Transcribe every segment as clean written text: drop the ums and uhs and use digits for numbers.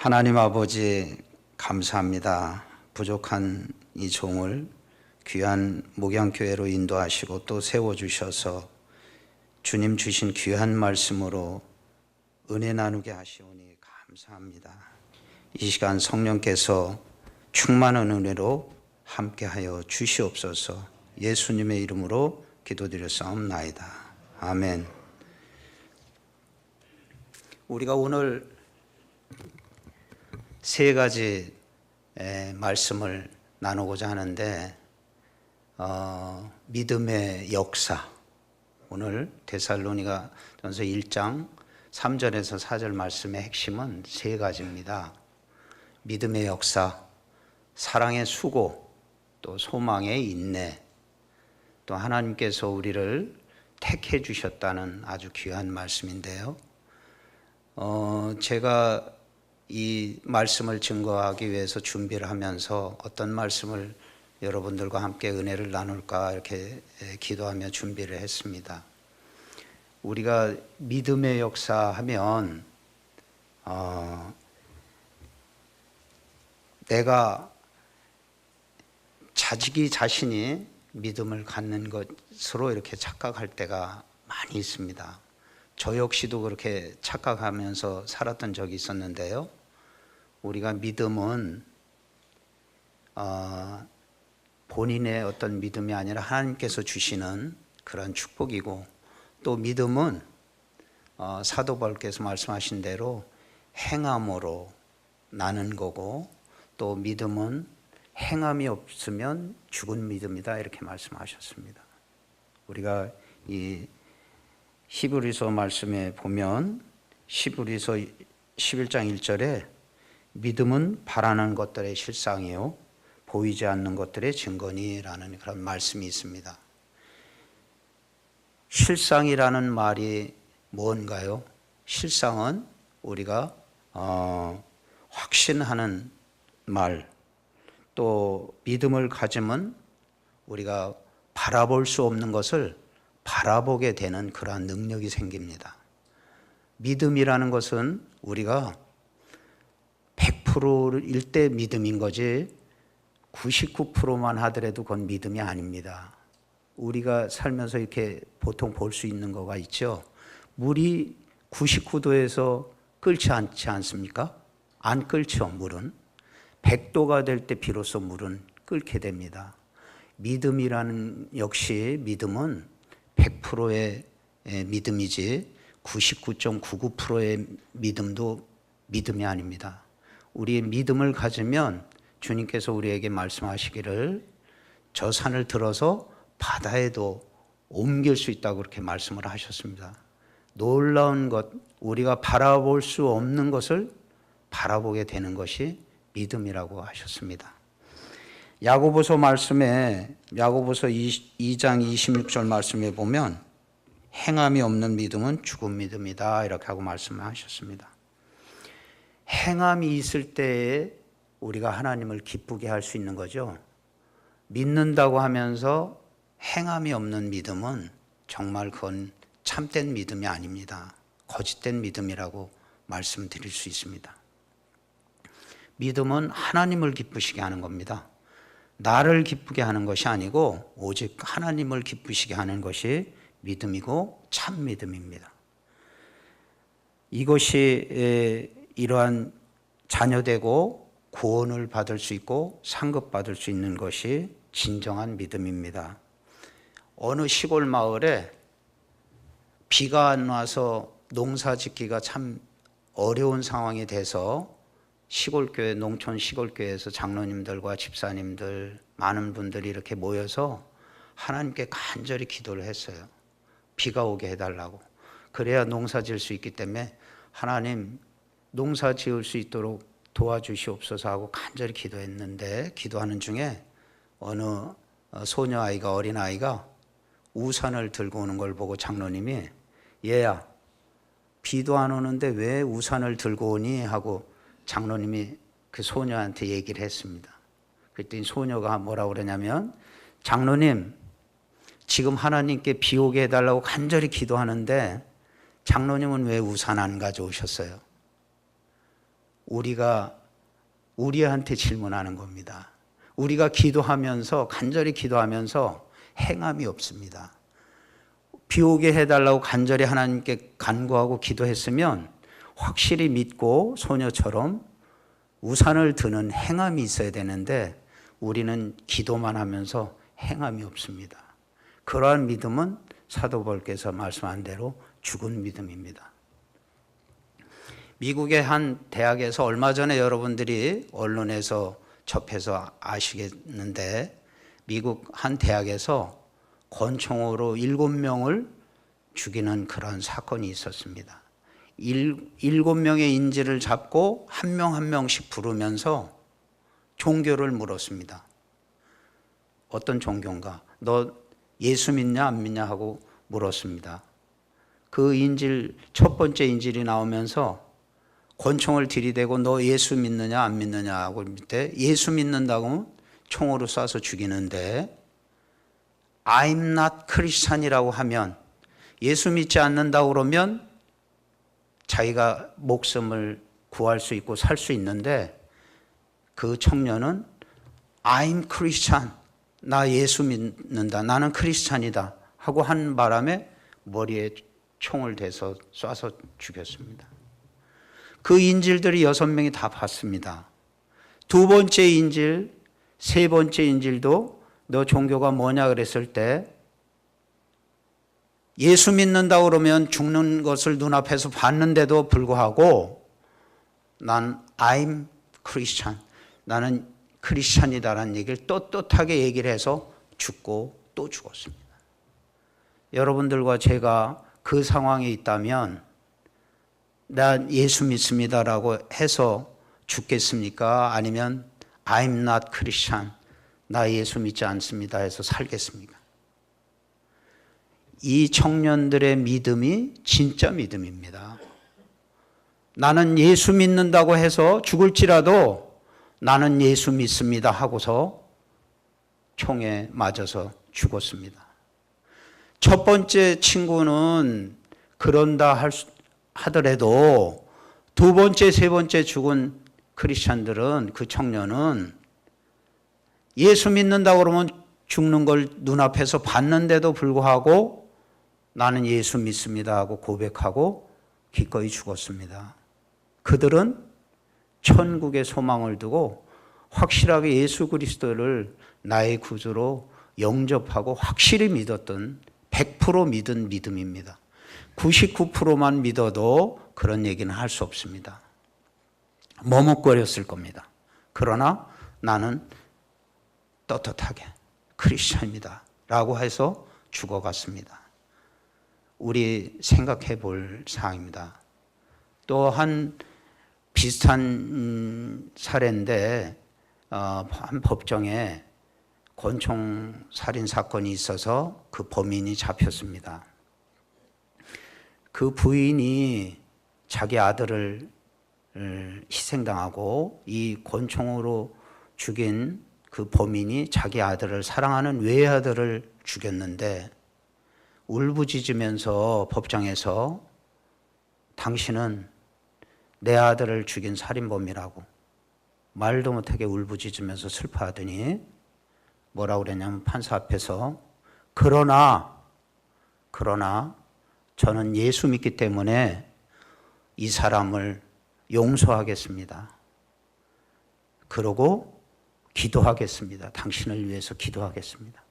하나님 아버지 감사합니다. 부족한 이 종을 귀한 목양교회로 인도하시고 또 세워주셔서 주님 주신 귀한 말씀으로 은혜 나누게 하시오니 감사합니다. 이 시간 성령께서 충만한 은혜로 함께하여 주시옵소서. 예수님의 이름으로 기도드렸사옵나이다. 아멘. 우리가 오늘 세 가지 말씀을 나누고자 하는데 믿음의 역사, 오늘 데살로니가전서 1장 3절에서 4절 말씀의 핵심은 세 가지입니다. 믿음의 역사, 사랑의 수고, 또 소망의 인내, 또 하나님께서 우리를 택해 주셨다는 아주 귀한 말씀인데요. 제가 이 말씀을 증거하기 위해서 준비를 하면서 어떤 말씀을 여러분들과 함께 은혜를 나눌까 이렇게 기도하며 준비를 했습니다. 우리가 믿음의 역사 하면 내가 자신이 믿음을 갖는 것으로 이렇게 착각할 때가 많이 있습니다. 저 역시도 그렇게 착각하면서 살았던 적이 있었는데요. 우리가 믿음은 본인의 어떤 믿음이 아니라 하나님께서 주시는 그런 축복이고, 또 믿음은 사도 바울께서 말씀하신 대로 행함으로 나는 거고, 또 믿음은 행함이 없으면 죽은 믿음이다 이렇게 말씀하셨습니다. 우리가 이 히브리서 말씀에 보면 히브리서 11장 1절에 믿음은 바라는 것들의 실상이요 보이지 않는 것들의 증거니라는 그런 말씀이 있습니다. 실상이라는 말이 뭔가요? 실상은 우리가 확신하는 말, 또 믿음을 가지면 우리가 바라볼 수 없는 것을 바라보게 되는 그러한 능력이 생깁니다. 믿음이라는 것은 우리가 100%일 때 믿음인 거지 99%만 하더라도 그건 믿음이 아닙니다. 우리가 살면서 이렇게 보통 볼 수 있는 거가 있죠. 물이 99도에서 끓지 않지 않습니까? 안 끓죠, 물은. 100도가 될 때 비로소 물은 끓게 됩니다. 믿음이라는 역시 믿음은 100%의 믿음이지 99.99%의 믿음도 믿음이 아닙니다. 우리의 믿음을 가지면 주님께서 우리에게 말씀하시기를 저 산을 들어서 바다에도 옮길 수 있다고 그렇게 말씀을 하셨습니다. 놀라운 것, 우리가 바라볼 수 없는 것을 바라보게 되는 것이 믿음이라고 하셨습니다. 야고보서 말씀에 야고보서 2장 26절 말씀에 보면 행함이 없는 믿음은 죽은 믿음이다 이렇게 하고 말씀하셨습니다. 행함이 있을 때에 우리가 하나님을 기쁘게 할 수 있는 거죠. 믿는다고 하면서 행함이 없는 믿음은 정말 그건 참된 믿음이 아닙니다. 거짓된 믿음이라고 말씀드릴 수 있습니다. 믿음은 하나님을 기쁘시게 하는 겁니다. 나를 기쁘게 하는 것이 아니고 오직 하나님을 기쁘시게 하는 것이 믿음이고 참 믿음입니다. 이것이 이러한 자녀되고 구원을 받을 수 있고 상급받을 수 있는 것이 진정한 믿음입니다. 어느 시골 마을에 비가 안 와서 농사 짓기가 참 어려운 상황이 돼서 시골교회, 농촌 시골교회에서 장로님들과 집사님들 많은 분들이 이렇게 모여서 하나님께 간절히 기도를 했어요. 비가 오게 해달라고. 그래야 농사 지을 수 있기 때문에 하나님 농사 지을 수 있도록 도와주시옵소서 하고 간절히 기도했는데, 기도하는 중에 어느 소녀아이가, 어린아이가 우산을 들고 오는 걸 보고 장로님이 얘야 비도 안 오는데 왜 우산을 들고 오니 하고 장로님이 그 소녀한테 얘기를 했습니다. 그랬더니 소녀가 뭐라고 그러냐면, 장로님 지금 하나님께 비 오게 해달라고 간절히 기도하는데 장로님은 왜 우산 안 가져오셨어요? 우리가 우리한테 질문하는 겁니다. 우리가 기도하면서 간절히 기도하면서 행함이 없습니다. 비 오게 해달라고 간절히 하나님께 간구하고 기도했으면 확실히 믿고 소녀처럼 우산을 드는 행함이 있어야 되는데 우리는 기도만 하면서 행함이 없습니다. 그러한 믿음은 사도 바울께서 말씀한 대로 죽은 믿음입니다. 미국의 한 대학에서 얼마 전에 여러분들이 언론에서 접해서 아시겠는데 미국 한 대학에서 권총으로 7명을 죽이는 그런 사건이 있었습니다. 7명의 인질을 잡고 한 명 한 명씩 부르면서 종교를 물었습니다. 어떤 종교인가? 너 예수 믿냐 안 믿냐 하고 물었습니다. 그 인질, 첫 번째 인질이 나오면서 권총을 들이대고 너 예수 믿느냐 안 믿느냐 하고 밑에 예수 믿는다고 하면 총으로 쏴서 죽이는데 I'm not Christian이라고 하면 예수 믿지 않는다고 그러면 자기가 목숨을 구할 수 있고 살 수 있는데 그 청년은 I'm Christian, 나 예수 믿는다, 나는 크리스찬이다 하고 한 바람에 머리에 총을 대서 쏴서 죽였습니다. 그 인질들이 6명이 다 봤습니다. 두 번째 인질, 세 번째 인질도 너 종교가 뭐냐 그랬을 때 예수 믿는다고 그러면 죽는 것을 눈앞에서 봤는데도 불구하고 난 I'm Christian, 나는 크리스찬이다라는 얘기를 떳떳하게 얘기를 해서 죽고 또 죽었습니다. 여러분들과 제가 그 상황에 있다면 나 예수 믿습니다라고 해서 죽겠습니까? 아니면 I'm not Christian, 나 예수 믿지 않습니다 해서 살겠습니까? 이 청년들의 믿음이 진짜 믿음입니다. 나는 예수 믿는다고 해서 죽을지라도 나는 예수 믿습니다 하고서 총에 맞아서 죽었습니다. 첫 번째 친구는 그런다 하더라도 두 번째, 세 번째 죽은 크리스찬들은 그 청년은 예수 믿는다고 그러면 죽는 걸 눈앞에서 봤는데도 불구하고 나는 예수 믿습니다 하고 고백하고 기꺼이 죽었습니다. 그들은 천국의 소망을 두고 확실하게 예수 그리스도를 나의 구주로 영접하고 확실히 믿었던 100% 믿은 믿음입니다. 99%만 믿어도 그런 얘기는 할 수 없습니다. 머뭇거렸을 겁니다. 그러나 나는 떳떳하게 크리스찬입니다 라고 해서 죽어갔습니다. 우리 생각해 볼 사항입니다. 또 한 비슷한 사례인데 한 법정에 권총 살인 사건이 있어서 그 범인이 잡혔습니다. 그 부인이 자기 아들을 희생당하고 이 권총으로 죽인 그 범인이 자기 아들을 사랑하는 외아들을 죽였는데 울부짖으면서 법정에서 당신은 내 아들을 죽인 살인범이라고 말도 못하게 울부짖으면서 슬퍼하더니 뭐라고 그랬냐면 판사 앞에서 그러나 저는 예수 믿기 때문에 이 사람을 용서하겠습니다. 그러고 기도하겠습니다. 당신을 위해서 기도하겠습니다.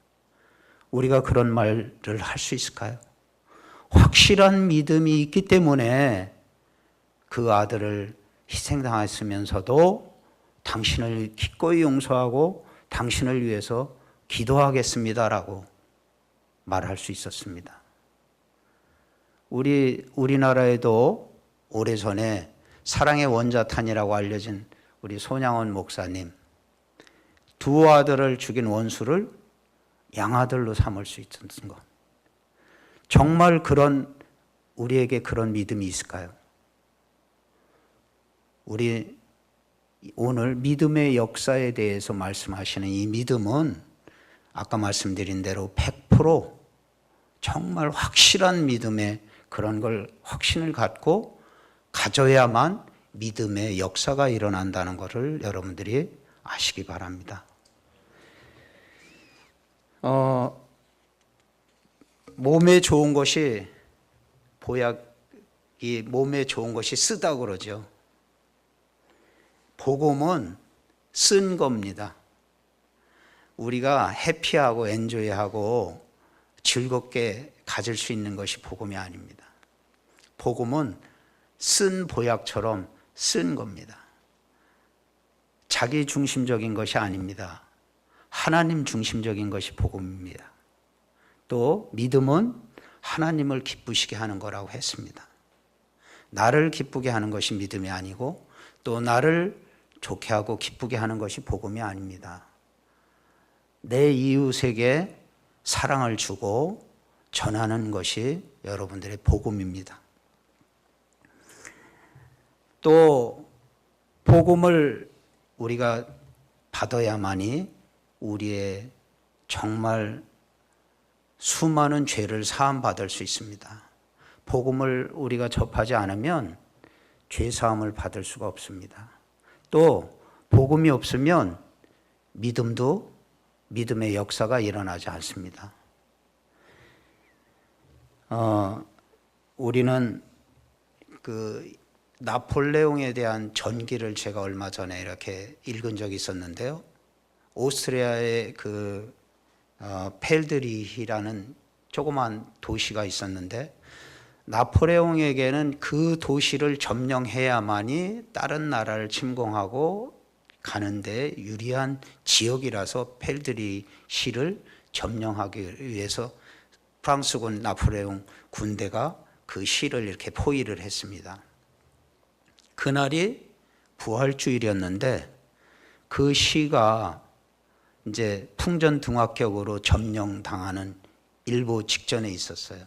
우리가 그런 말을 할 수 있을까요? 확실한 믿음이 있기 때문에 그 아들을 희생당했으면서도 당신을 기꺼이 용서하고 당신을 위해서 기도하겠습니다라고 말할 수 있었습니다. 우리나라에도 오래전에 사랑의 원자탄이라고 알려진 우리 손양원 목사님, 두 아들을 죽인 원수를 양아들로 삼을 수 있었던 것. 정말 우리에게 그런 믿음이 있을까요? 우리 오늘 믿음의 역사에 대해서 말씀하시는 이 믿음은 아까 말씀드린 대로 100% 정말 확실한 믿음의 그런 걸 확신을 갖고 가져야만 믿음의 역사가 일어난다는 것을 여러분들이 아시기 바랍니다. 몸에 좋은 것이 보약이 몸에 좋은 것이 쓰다고 그러죠. 복음은 쓴 겁니다. 우리가 해피하고 엔조이하고 즐겁게 가질 수 있는 것이 복음이 아닙니다. 복음은 쓴 보약처럼 쓴 겁니다. 자기 중심적인 것이 아닙니다. 하나님 중심적인 것이 복음입니다. 또 믿음은 하나님을 기쁘시게 하는 거라고 했습니다. 나를 기쁘게 하는 것이 믿음이 아니고 또 나를 좋게 하고 기쁘게 하는 것이 복음이 아닙니다. 내 이웃에게 사랑을 주고 전하는 것이 여러분들의 복음입니다. 또 복음을 우리가 받아야만이 우리의 정말 수많은 죄를 사함받을 수 있습니다. 복음을 우리가 접하지 않으면 죄 사함을 받을 수가 없습니다. 또 복음이 없으면 믿음의 역사가 일어나지 않습니다. 우리는 그 나폴레옹에 대한 전기를 제가 얼마 전에 이렇게 읽은 적이 있었는데요. 오스트리아의 그 펠드리히라는 조그만 도시가 있었는데 나폴레옹에게는 그 도시를 점령해야만이 다른 나라를 침공하고 가는데 유리한 지역이라서 펠드리히를 점령하기 위해서 프랑스군 나폴레옹 군대가 그 시를 이렇게 포위를 했습니다. 그날이 부활주일이었는데 그 시가 이제 풍전등화격으로 점령당하는 일보 직전에 있었어요.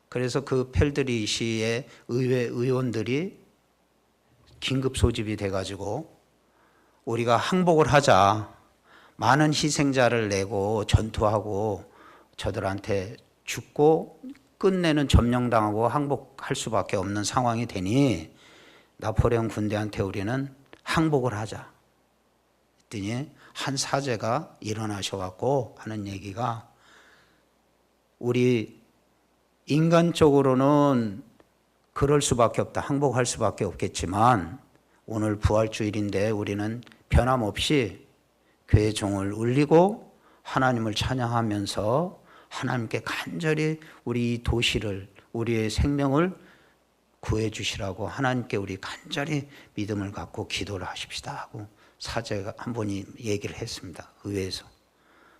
그래서 그 펠드리시의 의회 의원들이 긴급 소집이 돼가지고 우리가 항복을 하자, 많은 희생자를 내고 전투하고 저들한테 죽고 끝내는 점령당하고 항복할 수밖에 없는 상황이 되니 나폴레옹 군대한테 우리는 항복을 하자 했더니 한 사제가 일어나셔갖고 하는 얘기가 우리 인간적으로는 그럴 수밖에 없다. 항복할 수밖에 없겠지만 오늘 부활주일인데 우리는 변함없이 교회 종을 울리고 하나님을 찬양하면서 하나님께 간절히 우리 이 도시를 우리의 생명을 구해 주시라고 하나님께 우리 간절히 믿음을 갖고 기도를 하십시다 하고 사제가 한 분이 얘기를 했습니다. 의회에서.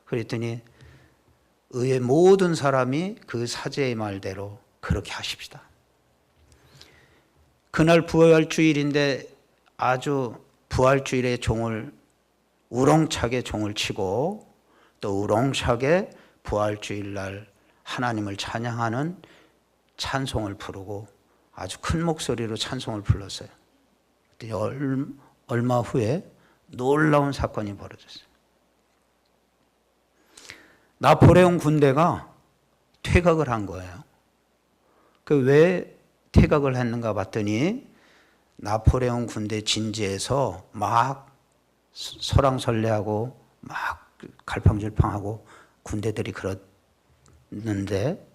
그랬더니 의회 모든 사람이 그 사제의 말대로 그렇게 하십시다. 그날 부활주일인데 아주 부활주일에 종을 우렁차게 종을 치고 또 우렁차게 부활주일날 하나님을 찬양하는 찬송을 부르고 아주 큰 목소리로 찬송을 불렀어요. 얼마 후에 놀라운 사건이 벌어졌어요. 나폴레옹 군대가 퇴각을 한 거예요. 그 왜 퇴각을 했는가 봤더니 나폴레옹 군대 진지에서 막 설왕설래하고 막 갈팡질팡하고 군대들이 그랬는데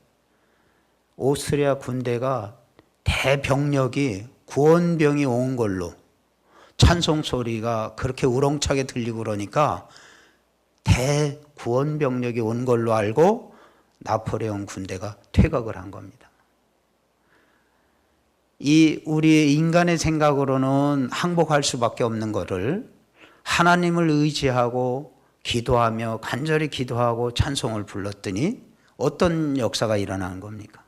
오스트리아 군대가 대병력이 구원병이 온 걸로 찬송 소리가 그렇게 우렁차게 들리고 그러니까 대구원병력이 온 걸로 알고 나폴레옹 군대가 퇴각을 한 겁니다. 이 우리의 인간의 생각으로는 항복할 수밖에 없는 것을 하나님을 의지하고 기도하며 간절히 기도하고 찬송을 불렀더니 어떤 역사가 일어나는 겁니까?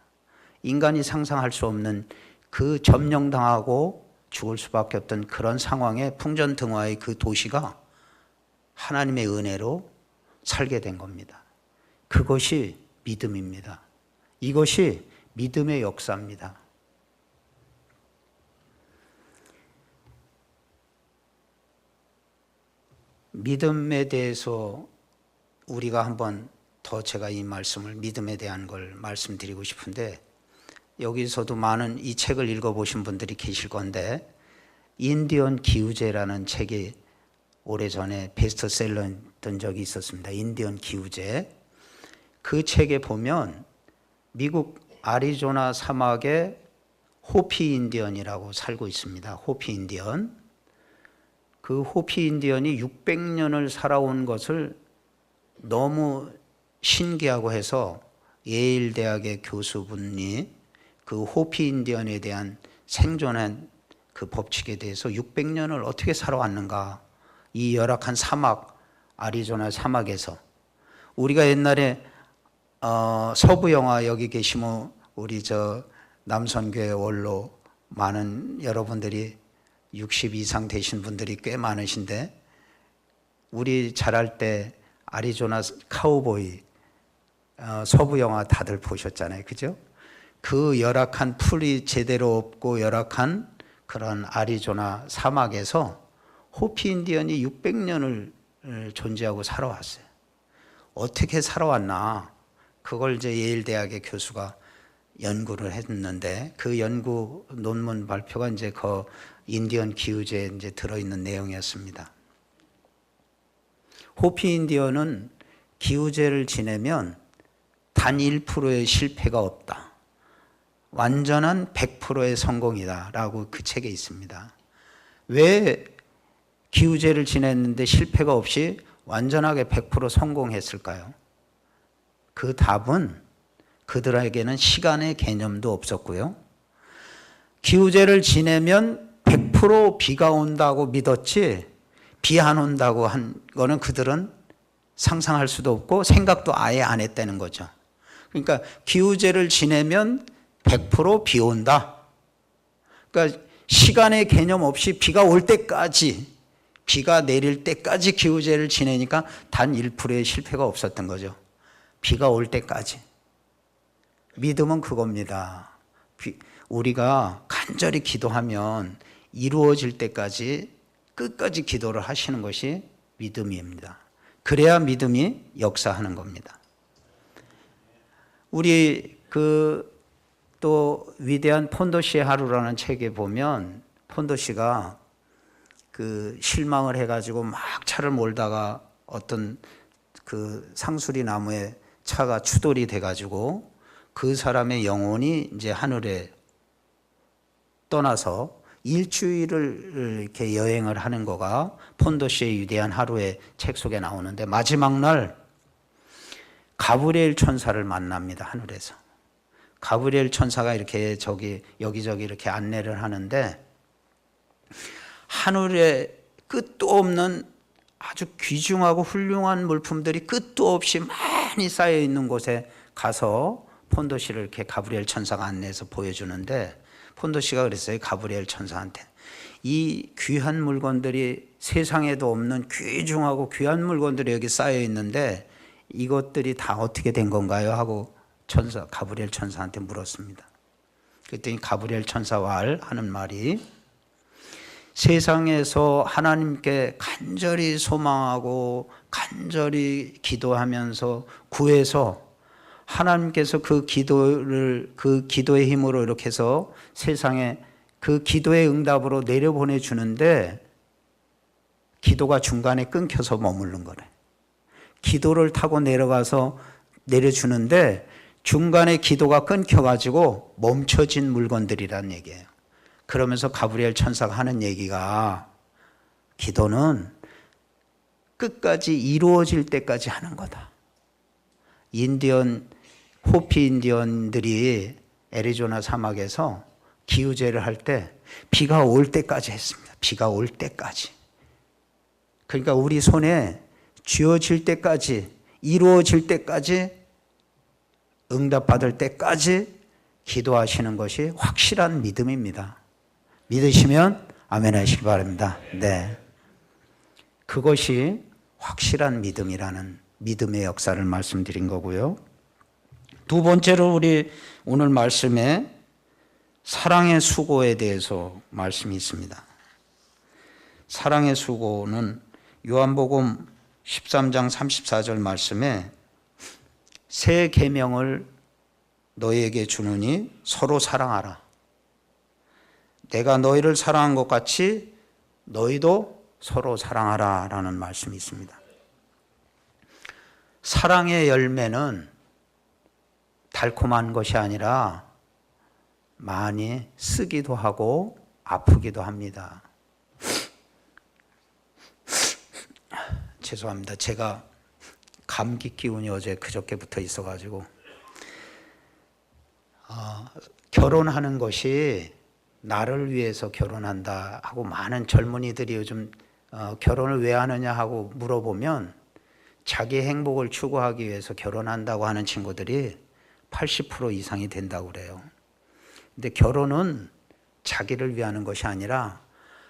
인간이 상상할 수 없는 그 점령당하고 죽을 수밖에 없던 그런 상황에 풍전등화의 그 도시가 하나님의 은혜로 살게 된 겁니다. 그것이 믿음입니다. 이것이 믿음의 역사입니다. 믿음에 대해서 우리가 한번 더 제가 이 말씀을 믿음에 대한 걸 말씀드리고 싶은데 여기서도 많은 이 책을 읽어보신 분들이 계실 건데 인디언 기우제라는 책이 오래전에 베스트셀러였던 적이 있었습니다. 인디언 기우제. 그 책에 보면 미국 아리조나 사막에 호피 인디언이라고 살고 있습니다. 호피 인디언. 그 호피 인디언이 600년을 살아온 것을 너무 신기하고 해서 예일 대학의 교수분이 그 호피 인디언에 대한 생존한 그 법칙에 대해서 600년을 어떻게 살아왔는가, 이 열악한 사막, 아리조나 사막에서. 우리가 옛날에 서부 영화 여기 계시면 우리 저 남선교회 원로 많은 여러분들이 60 이상 되신 분들이 꽤 많으신데, 우리 자랄 때 아리조나 카우보이 서부 영화 다들 보셨잖아요, 그죠? 그 열악한 풀이 제대로 없고 열악한 그런 아리조나 사막에서 호피 인디언이 600년을 존재하고 살아왔어요. 어떻게 살아왔나? 그걸 이제 예일 대학의 교수가 연구를 했는데, 그 연구 논문 발표가 이제 그 인디언 기우제에 이제 들어있는 내용이었습니다. 호피 인디언은 기우제를 지내면 단 1%의 실패가 없다. 완전한 100%의 성공이다 라고 그 책에 있습니다. 왜 기우제를 지냈는데 실패가 없이 완전하게 100% 성공했을까요? 그 답은 그들에게는 시간의 개념도 없었고요. 기우제를 지내면 100% 비가 온다고 믿었지, 비 안 온다고 한 거는 그들은 상상할 수도 없고 생각도 아예 안 했다는 거죠. 그러니까 기우제를 지내면 100% 비 온다. 그러니까 시간의 개념 없이 비가 올 때까지, 비가 내릴 때까지 기우제를 지내니까 단 1%의 실패가 없었던 거죠. 비가 올 때까지. 믿음은 그겁니다. 우리가 간절히 기도하면 이루어질 때까지 끝까지 기도를 하시는 것이 믿음입니다. 그래야 믿음이 역사하는 겁니다. 우리 또 위대한 폰도시의 하루라는 책에 보면 폰도시가 그 실망을 해가지고 막 차를 몰다가 어떤 그 상수리 나무에 차가 추돌이 돼가지고 그 사람의 영혼이 이제 하늘에 떠나서 일주일을 이렇게 여행을 하는 거가 폰도시의 위대한 하루의 책 속에 나오는데, 마지막 날 가브리엘 천사를 만납니다. 하늘에서. 가브리엘 천사가 이렇게 여기저기 이렇게 안내를 하는데, 하늘에 끝도 없는 아주 귀중하고 훌륭한 물품들이 끝도 없이 많이 쌓여 있는 곳에 가서 폰도시를 이렇게 가브리엘 천사가 안내해서 보여주는데, 폰도시가 그랬어요. 가브리엘 천사한테, 이 귀한 물건들이, 세상에도 없는 귀중하고 귀한 물건들이 여기 쌓여 있는데 이것들이 다 어떻게 된 건가요? 하고 가브리엘 천사한테 물었습니다. 그랬더니 가브리엘 천사와 하는 말이, 세상에서 하나님께 간절히 소망하고 간절히 기도하면서 구해서 하나님께서 그 기도의 힘으로 이렇게 해서 세상에 그 기도의 응답으로 내려보내 주는데, 기도가 중간에 끊겨서 머무른 거래. 기도를 타고 내려가서 내려주는데 중간에 기도가 끊겨가지고 멈춰진 물건들이란 얘기예요. 그러면서 가브리엘 천사가 하는 얘기가, 기도는 끝까지 이루어질 때까지 하는 거다. 호피 인디언들이 애리조나 사막에서 기우제를 할 때 비가 올 때까지 했습니다. 비가 올 때까지. 그러니까 우리 손에 쥐어질 때까지, 이루어질 때까지, 응답받을 때까지 기도하시는 것이 확실한 믿음입니다. 믿으시면 아멘 하시기 바랍니다. 네. 그것이 확실한 믿음이라는 믿음의 역사를 말씀드린 거고요. 두 번째로 우리 오늘 말씀에 사랑의 수고에 대해서 말씀이 있습니다. 사랑의 수고는 요한복음 13장 34절 말씀에, 새 계명을 너희에게 주느니 서로 사랑하라. 내가 너희를 사랑한 것 같이 너희도 서로 사랑하라 라는 말씀이 있습니다. 사랑의 열매는 달콤한 것이 아니라 많이 쓰기도 하고 아프기도 합니다. 죄송합니다. 제가 감기 기운이 어제 그저께부터 있어가지고 결혼하는 것이 나를 위해서 결혼한다 하고 많은 젊은이들이 요즘 결혼을 왜 하느냐 하고 물어보면 자기 행복을 추구하기 위해서 결혼한다고 하는 친구들이 80% 이상이 된다고 그래요. 근데 결혼은 자기를 위하는 것이 아니라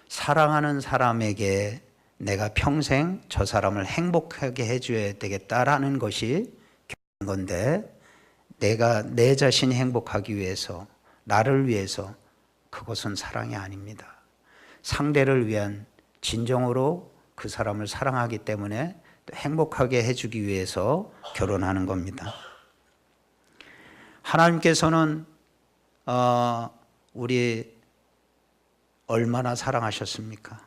사랑하는 사람에게 내가 평생 저 사람을 행복하게 해줘야 되겠다라는 것이 결혼인 건데, 내가 내 자신이 행복하기 위해서, 나를 위해서, 그것은 사랑이 아닙니다. 상대를 위한 진정으로 그 사람을 사랑하기 때문에 행복하게 해주기 위해서 결혼하는 겁니다. 하나님께서는 우리 얼마나 사랑하셨습니까?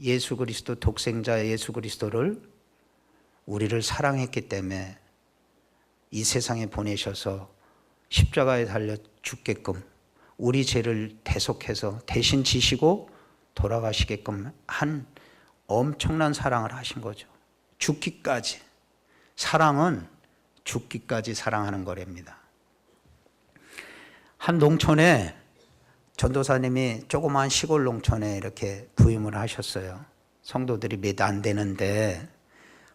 예수 그리스도, 독생자 예수 그리스도를 우리를 사랑했기 때문에 이 세상에 보내셔서 십자가에 달려 죽게끔 우리 죄를 대속해서 대신 지시고 돌아가시게끔 한 엄청난 사랑을 하신 거죠. 죽기까지. 사랑은 죽기까지 사랑하는 거랍니다. 한 농촌에 전도사님이 조그마한 시골 농촌에 이렇게 부임을 하셨어요. 성도들이 몇 안 되는데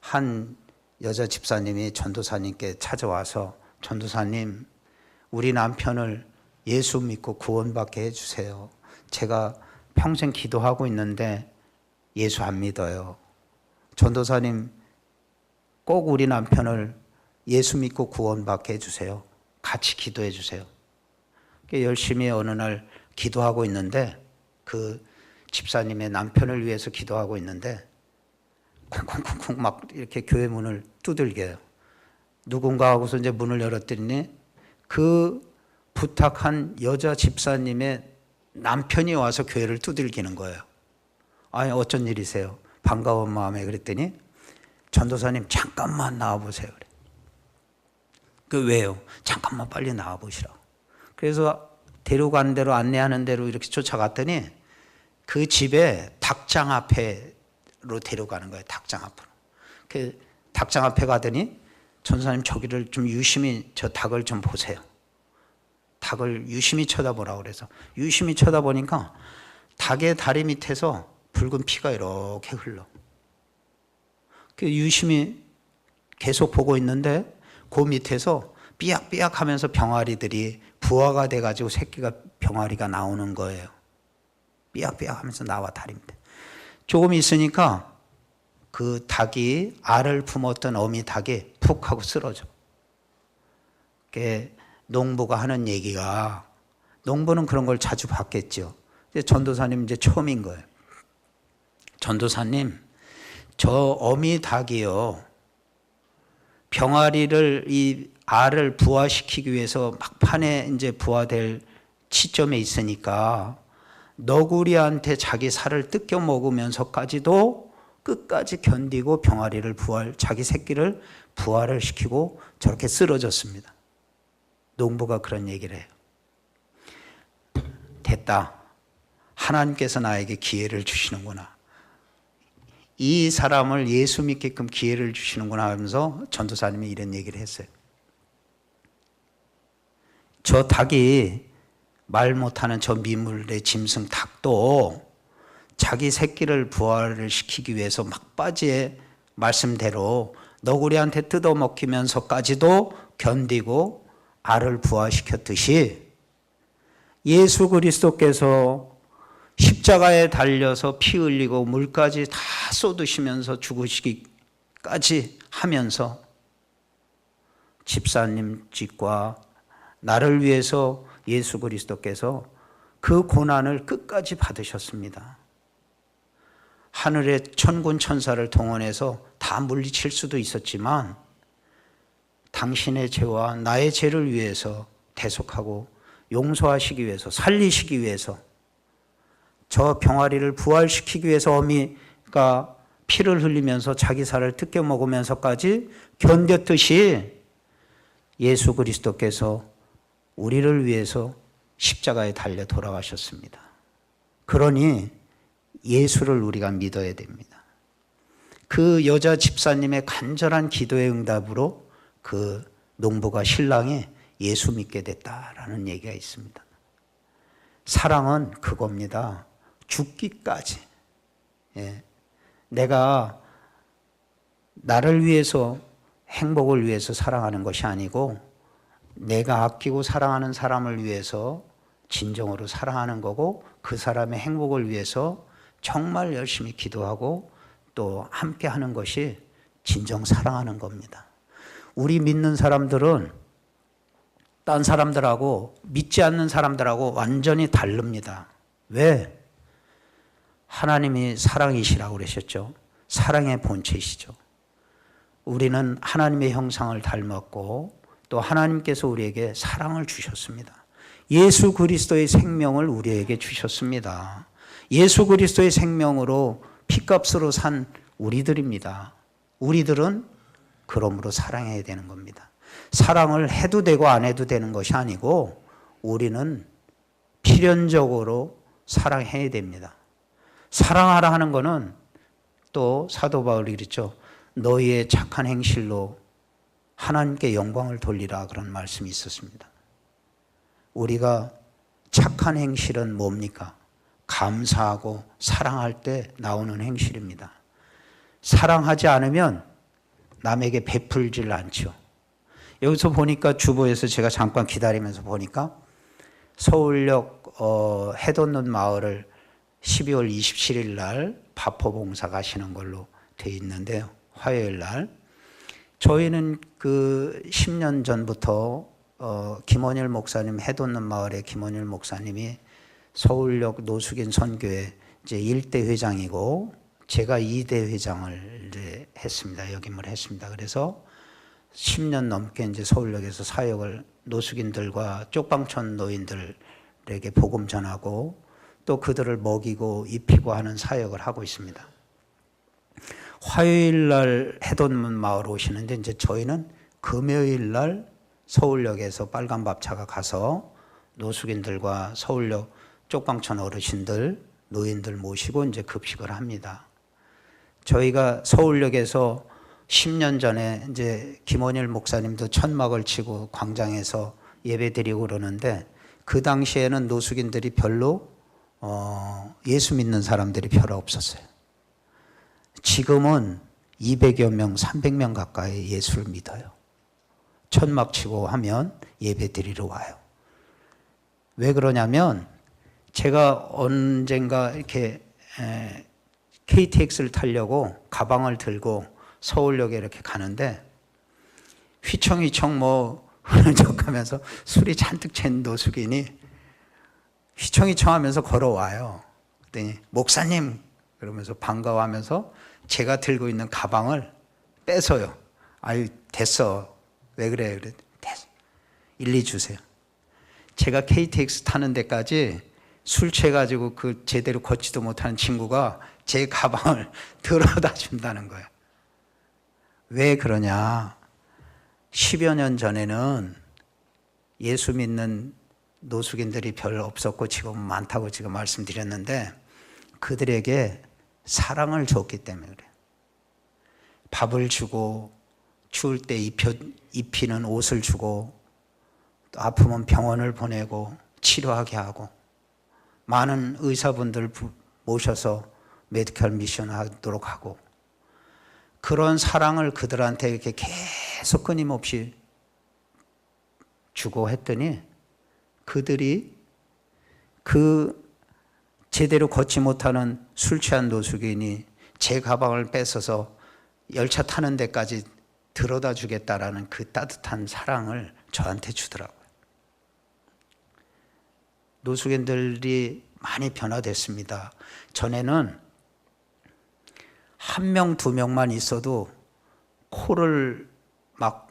한 여자 집사님이 전도사님께 찾아와서, 전도사님, 우리 남편을 예수 믿고 구원받게 해주세요. 제가 평생 기도하고 있는데 예수 안 믿어요. 전도사님, 꼭 우리 남편을 예수 믿고 구원받게 해주세요. 같이 기도해 주세요. 열심히 어느 날 기도하고 있는데, 그 집사님의 남편을 위해서 기도하고 있는데 쿵쿵쿵쿵 막 이렇게 교회 문을 두들겨요. 누군가 하고서 이제 문을 열었더니 그 부탁한 여자 집사님의 남편이 와서 교회를 두들기는 거예요. 아니, 어쩐 일이세요? 반가운 마음에 그랬더니, 전도사님 잠깐만 나와보세요. 그래. 그 왜요? 잠깐만 빨리 나와보시라고. 그래서 데려가는 대로, 안내하는 대로 이렇게 쫓아갔더니 그 집에 닭장 앞에로 데려가는 거예요. 닭장 앞으로. 그 닭장 앞에 가더니, 전도사님 저기를 좀 유심히, 저 닭을 좀 보세요. 닭을 유심히 쳐다보라고 그래서 유심히 쳐다보니까 닭의 다리 밑에서 붉은 피가 이렇게 흘러. 그 유심히 계속 보고 있는데 그 밑에서 삐약삐약 하면서 병아리들이 부화가 돼가지고 새끼가, 병아리가 나오는 거예요. 삐약삐약 하면서 나와, 다리 밑에. 조금 있으니까 그 닭이, 알을 품었던 어미 닭이 푹 하고 쓰러져. 농부가 하는 얘기가, 농부는 그런 걸 자주 봤겠죠. 전도사님 이제 처음인 거예요. 전도사님, 저 어미 닭이요, 병아리를, 이 알을 부화시키기 위해서 막판에 이제 부화될 시점에 있으니까 너구리한테 자기 살을 뜯겨 먹으면서까지도 끝까지 견디고 병아리를 자기 새끼를 부화를 시키고 저렇게 쓰러졌습니다. 농부가 그런 얘기를 해요. 됐다. 하나님께서 나에게 기회를 주시는구나. 이 사람을 예수 믿게끔 기회를 주시는구나 하면서 전도사님이 이런 얘기를 했어요. 저 닭이, 말 못하는 저 미물의 짐승 닭도 자기 새끼를 부화를 시키기 위해서 막바지의 말씀대로 너구리한테 뜯어먹히면서까지도 견디고 알을 부화시켰듯이, 예수 그리스도께서 십자가에 달려서 피 흘리고 물까지 다 쏟으시면서 죽으시기까지 하면서 집사님 집과 나를 위해서 예수 그리스도께서 그 고난을 끝까지 받으셨습니다. 하늘의 천군 천사를 동원해서 다 물리칠 수도 있었지만 당신의 죄와 나의 죄를 위해서 대속하고 용서하시기 위해서, 살리시기 위해서, 저 병아리를 부활시키기 위해서 어미가 피를 흘리면서 자기 살을 뜯겨 먹으면서까지 견뎠듯이 예수 그리스도께서 우리를 위해서 십자가에 달려 돌아가셨습니다. 그러니 예수를 우리가 믿어야 됩니다. 그 여자 집사님의 간절한 기도의 응답으로 그 농부가 신랑이 예수 믿게 됐다라는 얘기가 있습니다. 사랑은 그겁니다. 죽기까지. 예. 내가 나를 위해서, 행복을 위해서 사랑하는 것이 아니고 내가 아끼고 사랑하는 사람을 위해서 진정으로 사랑하는 거고, 그 사람의 행복을 위해서 정말 열심히 기도하고 또 함께 하는 것이 진정 사랑하는 겁니다. 우리 믿는 사람들은 딴 사람들하고, 믿지 않는 사람들하고 완전히 다릅니다. 왜? 하나님이 사랑이시라고 그러셨죠. 사랑의 본체이시죠. 우리는 하나님의 형상을 닮았고 또 하나님께서 우리에게 사랑을 주셨습니다. 예수 그리스도의 생명을 우리에게 주셨습니다. 예수 그리스도의 생명으로 피값으로 산 우리들입니다. 우리들은 그러므로 사랑해야 되는 겁니다. 사랑을 해도 되고 안 해도 되는 것이 아니고 우리는 필연적으로 사랑해야 됩니다. 사랑하라 하는 것은 또 사도 바울이 그랬죠. 너희의 착한 행실로 하나님께 영광을 돌리라, 그런 말씀이 있었습니다. 우리가 착한 행실은 뭡니까? 감사하고 사랑할 때 나오는 행실입니다. 사랑하지 않으면 남에게 베풀질 않죠. 여기서 보니까 주보에서 제가 잠깐 기다리면서 보니까 서울역 해돋는 마을을 12월 27일 날 바포봉사 가시는 걸로 되어 있는데요. 화요일 날. 저희는 그 10년 전부터 김원일 목사님, 해돋는 마을의 김원일 목사님이 서울역 노숙인 선교회 이제 1대 회장이고 제가 2대 회장을 이제 했습니다. 역임을 했습니다. 그래서 10년 넘게 이제 서울역에서 사역을, 노숙인들과 쪽방촌 노인들에게 복음 전하고 또 그들을 먹이고 입히고 하는 사역을 하고 있습니다. 화요일 날 해돋는 마을 오시는데 이제 저희는 금요일 날 서울역에서 빨간밥차가 가서 노숙인들과 서울역 쪽방촌 어르신들, 노인들 모시고 이제 급식을 합니다. 저희가 서울역에서 10년 전에 이제 김원일 목사님도 천막을 치고 광장에서 예배 드리고 그러는데 그 당시에는 노숙인들이 별로 예수 믿는 사람들이 별로 없었어요. 지금은 200여 명, 300명 가까이 예수를 믿어요. 천막 치고 하면 예배 드리러 와요. 왜 그러냐면 제가 언젠가 이렇게 KTX를 타려고 가방을 들고 서울역에 이렇게 가는데 휘청휘청 뭐 하는 척하면서 술이 잔뜩 찬 노숙인이 휘청휘청 하면서 걸어와요. 그랬더니 목사님 그러면서 반가워하면서 제가 들고 있는 가방을 뺏어요. 아유 됐어. 왜 그래? 그래. 됐어. 1, 2 주세요. 제가 KTX 타는 데까지 술 취해가지고 그 제대로 걷지도 못하는 친구가 제 가방을 들어다 준다는 거예요. 왜 그러냐? 10여 년 전에는 예수 믿는 노숙인들이 별로 없었고 지금 많다고 지금 말씀드렸는데 그들에게 사랑을 줬기 때문에 그래요. 밥을 주고 추울 때 입히는 옷을 주고 또 아프면 병원을 보내고 치료하게 하고 많은 의사분들 모셔서 메디컬 미션 하도록 하고 그런 사랑을 그들한테 이렇게 계속 끊임없이 주고 했더니 그들이 그 제대로 걷지 못하는 술 취한 노숙인이 제 가방을 뺏어서 열차 타는 데까지 들어다 주겠다라는 그 따뜻한 사랑을 저한테 주더라고요. 노숙인들이 많이 변화됐습니다. 전에는 1명, 2명만 있어도 코를 막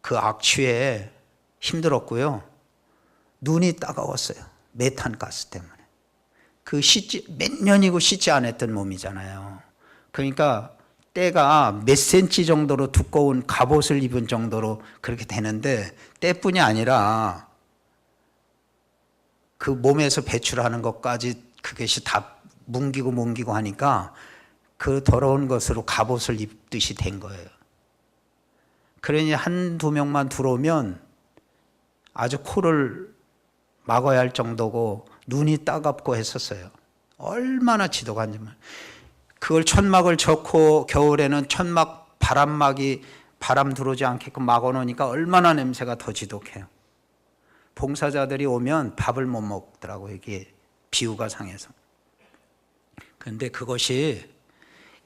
그 악취에 힘들었고요. 눈이 따가웠어요. 메탄가스 때문에. 몇 년이고 씻지 않았던 몸이잖아요. 그러니까 때가 몇 센치 정도로 두꺼운 갑옷을 입은 정도로 그렇게 되는데, 때뿐이 아니라 그 몸에서 배출하는 것까지 그것이 다 뭉기고 하니까 그 더러운 것으로 갑옷을 입듯이 된 거예요. 그러니 한두 명만 들어오면 아주 코를 막아야 할 정도고 눈이 따갑고 했었어요. 얼마나 지독한지. 그걸 천막을 젓고 겨울에는 천막 바람막이 바람 들어오지 않게끔 막아놓으니까 얼마나 냄새가 더 지독해요. 봉사자들이 오면 밥을 못 먹더라고요. 이게 비유가 상해서. 그런데 그것이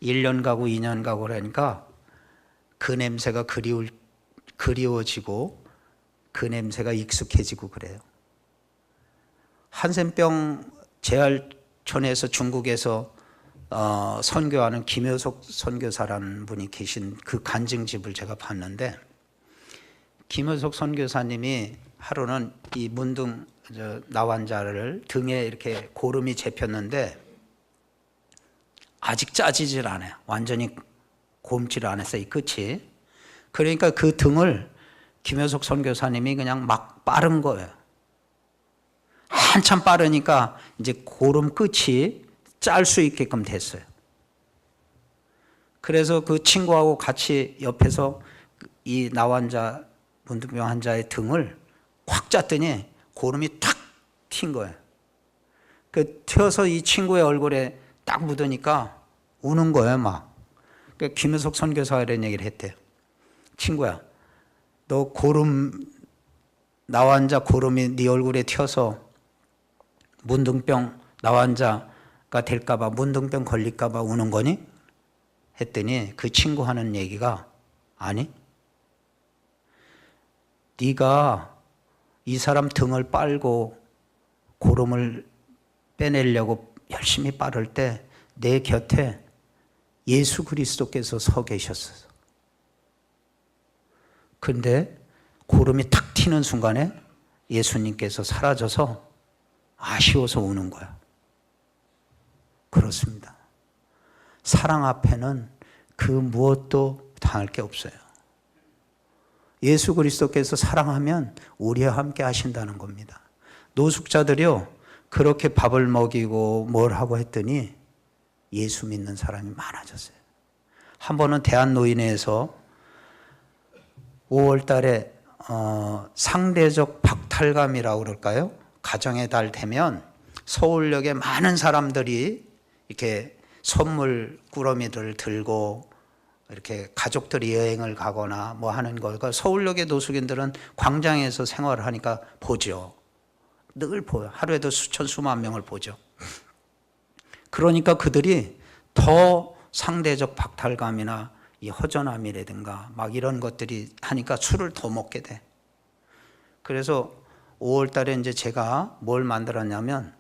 1년 가고 2년 가고 그러니까 그 냄새가 그리워지고 그 냄새가 익숙해지고 그래요. 한센병 재활촌에서 중국에서 선교하는 김효석 선교사라는 분이 계신 그 간증집을 제가 봤는데, 김효석 선교사님이 하루는 이 문둥 나환자를 등에 이렇게 고름이 잡혔는데 아직 짜지질 않아요. 완전히 곰지를 않았어요, 이 끝이. 그러니까 그 등을 김효석 선교사님이 그냥 막 빠른 거예요. 한참 빠르니까 이제 고름 끝이 짤 수 있게끔 됐어요. 그래서 그 친구하고 같이 옆에서 이 나환자, 문둥병 환자의 등을 확 짰더니 고름이 탁 튄 거예요. 그 튀어서 이 친구의 얼굴에 딱 묻으니까 우는 거예요, 막. 그 김효석 선교사가 이런 얘기를 했대요. 친구야, 너 고름, 나환자 고름이 네 얼굴에 튀어서 문둥병 나환자가 될까봐, 문둥병 걸릴까봐 우는 거니? 했더니 그 친구 하는 얘기가, 아니, 네가 이 사람 등을 빨고 고름을 빼내려고 열심히 빠를 때 내 곁에 예수 그리스도께서 서 계셨어. 근데 고름이 탁 튀는 순간에 예수님께서 사라져서 아쉬워서 우는 거야. 그렇습니다. 사랑 앞에는 그 무엇도 당할 게 없어요. 예수 그리스도께서 사랑하면 우리와 함께 하신다는 겁니다. 노숙자들이요, 그렇게 밥을 먹이고 뭘 하고 했더니 예수 믿는 사람이 많아졌어요. 한 번은 대한노인회에서 5월 달에 상대적 박탈감이라고 그럴까요? 가정의 달 되면 서울역에 많은 사람들이 이렇게 선물 꾸러미들을 들고 이렇게 가족들이 여행을 가거나 뭐 하는 거. 그러니까 서울역의 노숙인들은 광장에서 생활을 하니까 보죠. 늘 보여. 하루에도 수천 수만 명을 보죠. 그러니까 그들이 더 상대적 박탈감이나 이 허전함이라든가 막 이런 것들이 하니까 술을 더 먹게 돼. 그래서 5월 달에 이제 제가 뭘 만들었냐면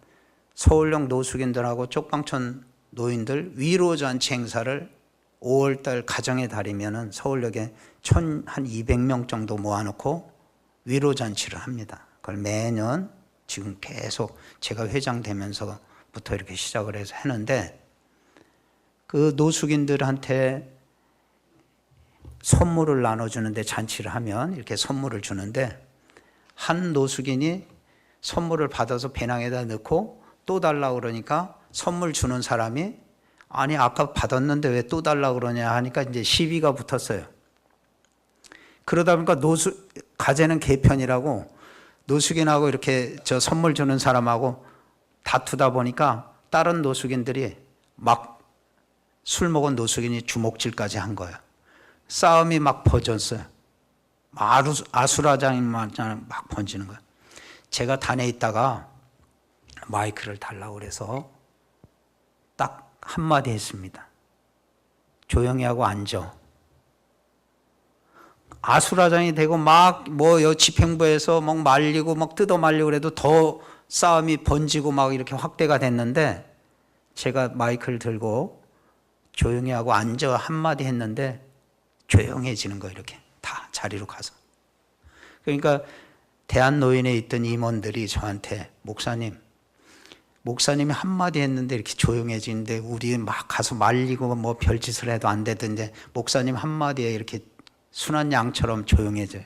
서울역 노숙인들하고 쪽방촌 노인들 위로잔치 행사를 5월 달 가정의 달이면은 서울역에 한 200명 정도 모아놓고 위로잔치를 합니다. 그걸 매년 지금 계속 제가 회장 되면서부터 이렇게 시작을 해서 하는데, 그 노숙인들한테 선물을 나눠주는데, 잔치를 하면 이렇게 선물을 주는데, 한 노숙인이 선물을 받아서 배낭에다 넣고 또 달라고 그러니까 선물 주는 사람이, 아니 아까 받았는데 왜 또 달라고 그러냐 하니까 이제 시비가 붙었어요. 그러다 보니까 가재는 개편이라고 노숙인하고 이렇게 선물 주는 사람하고 다투다 보니까 다른 노숙인들이 막 술 먹은 노숙인이 주먹질까지 한 거예요. 싸움이 막 퍼졌어요. 아수라장만 막 번지는 거예요. 제가 단에 있다가 마이크를 달라고 그래서 딱 한마디 했습니다. 조용히 하고 앉아. 아수라장이 되고 막 집행부에서 막 말리고 막 뜯어 말리고 그래도 더 싸움이 번지고 막 이렇게 확대가 됐는데, 제가 마이크를 들고 조용히 하고 앉아 한마디 했는데 조용해지는 거예요. 이렇게 다 자리로 가서. 그러니까 대한노인에 있던 임원들이 저한테 목사님이 한마디 했는데 이렇게 조용해지는데 우리 막 가서 말리고 뭐 별짓을 해도 안 되던데 목사님 한마디에 이렇게 순한 양처럼 조용해져요.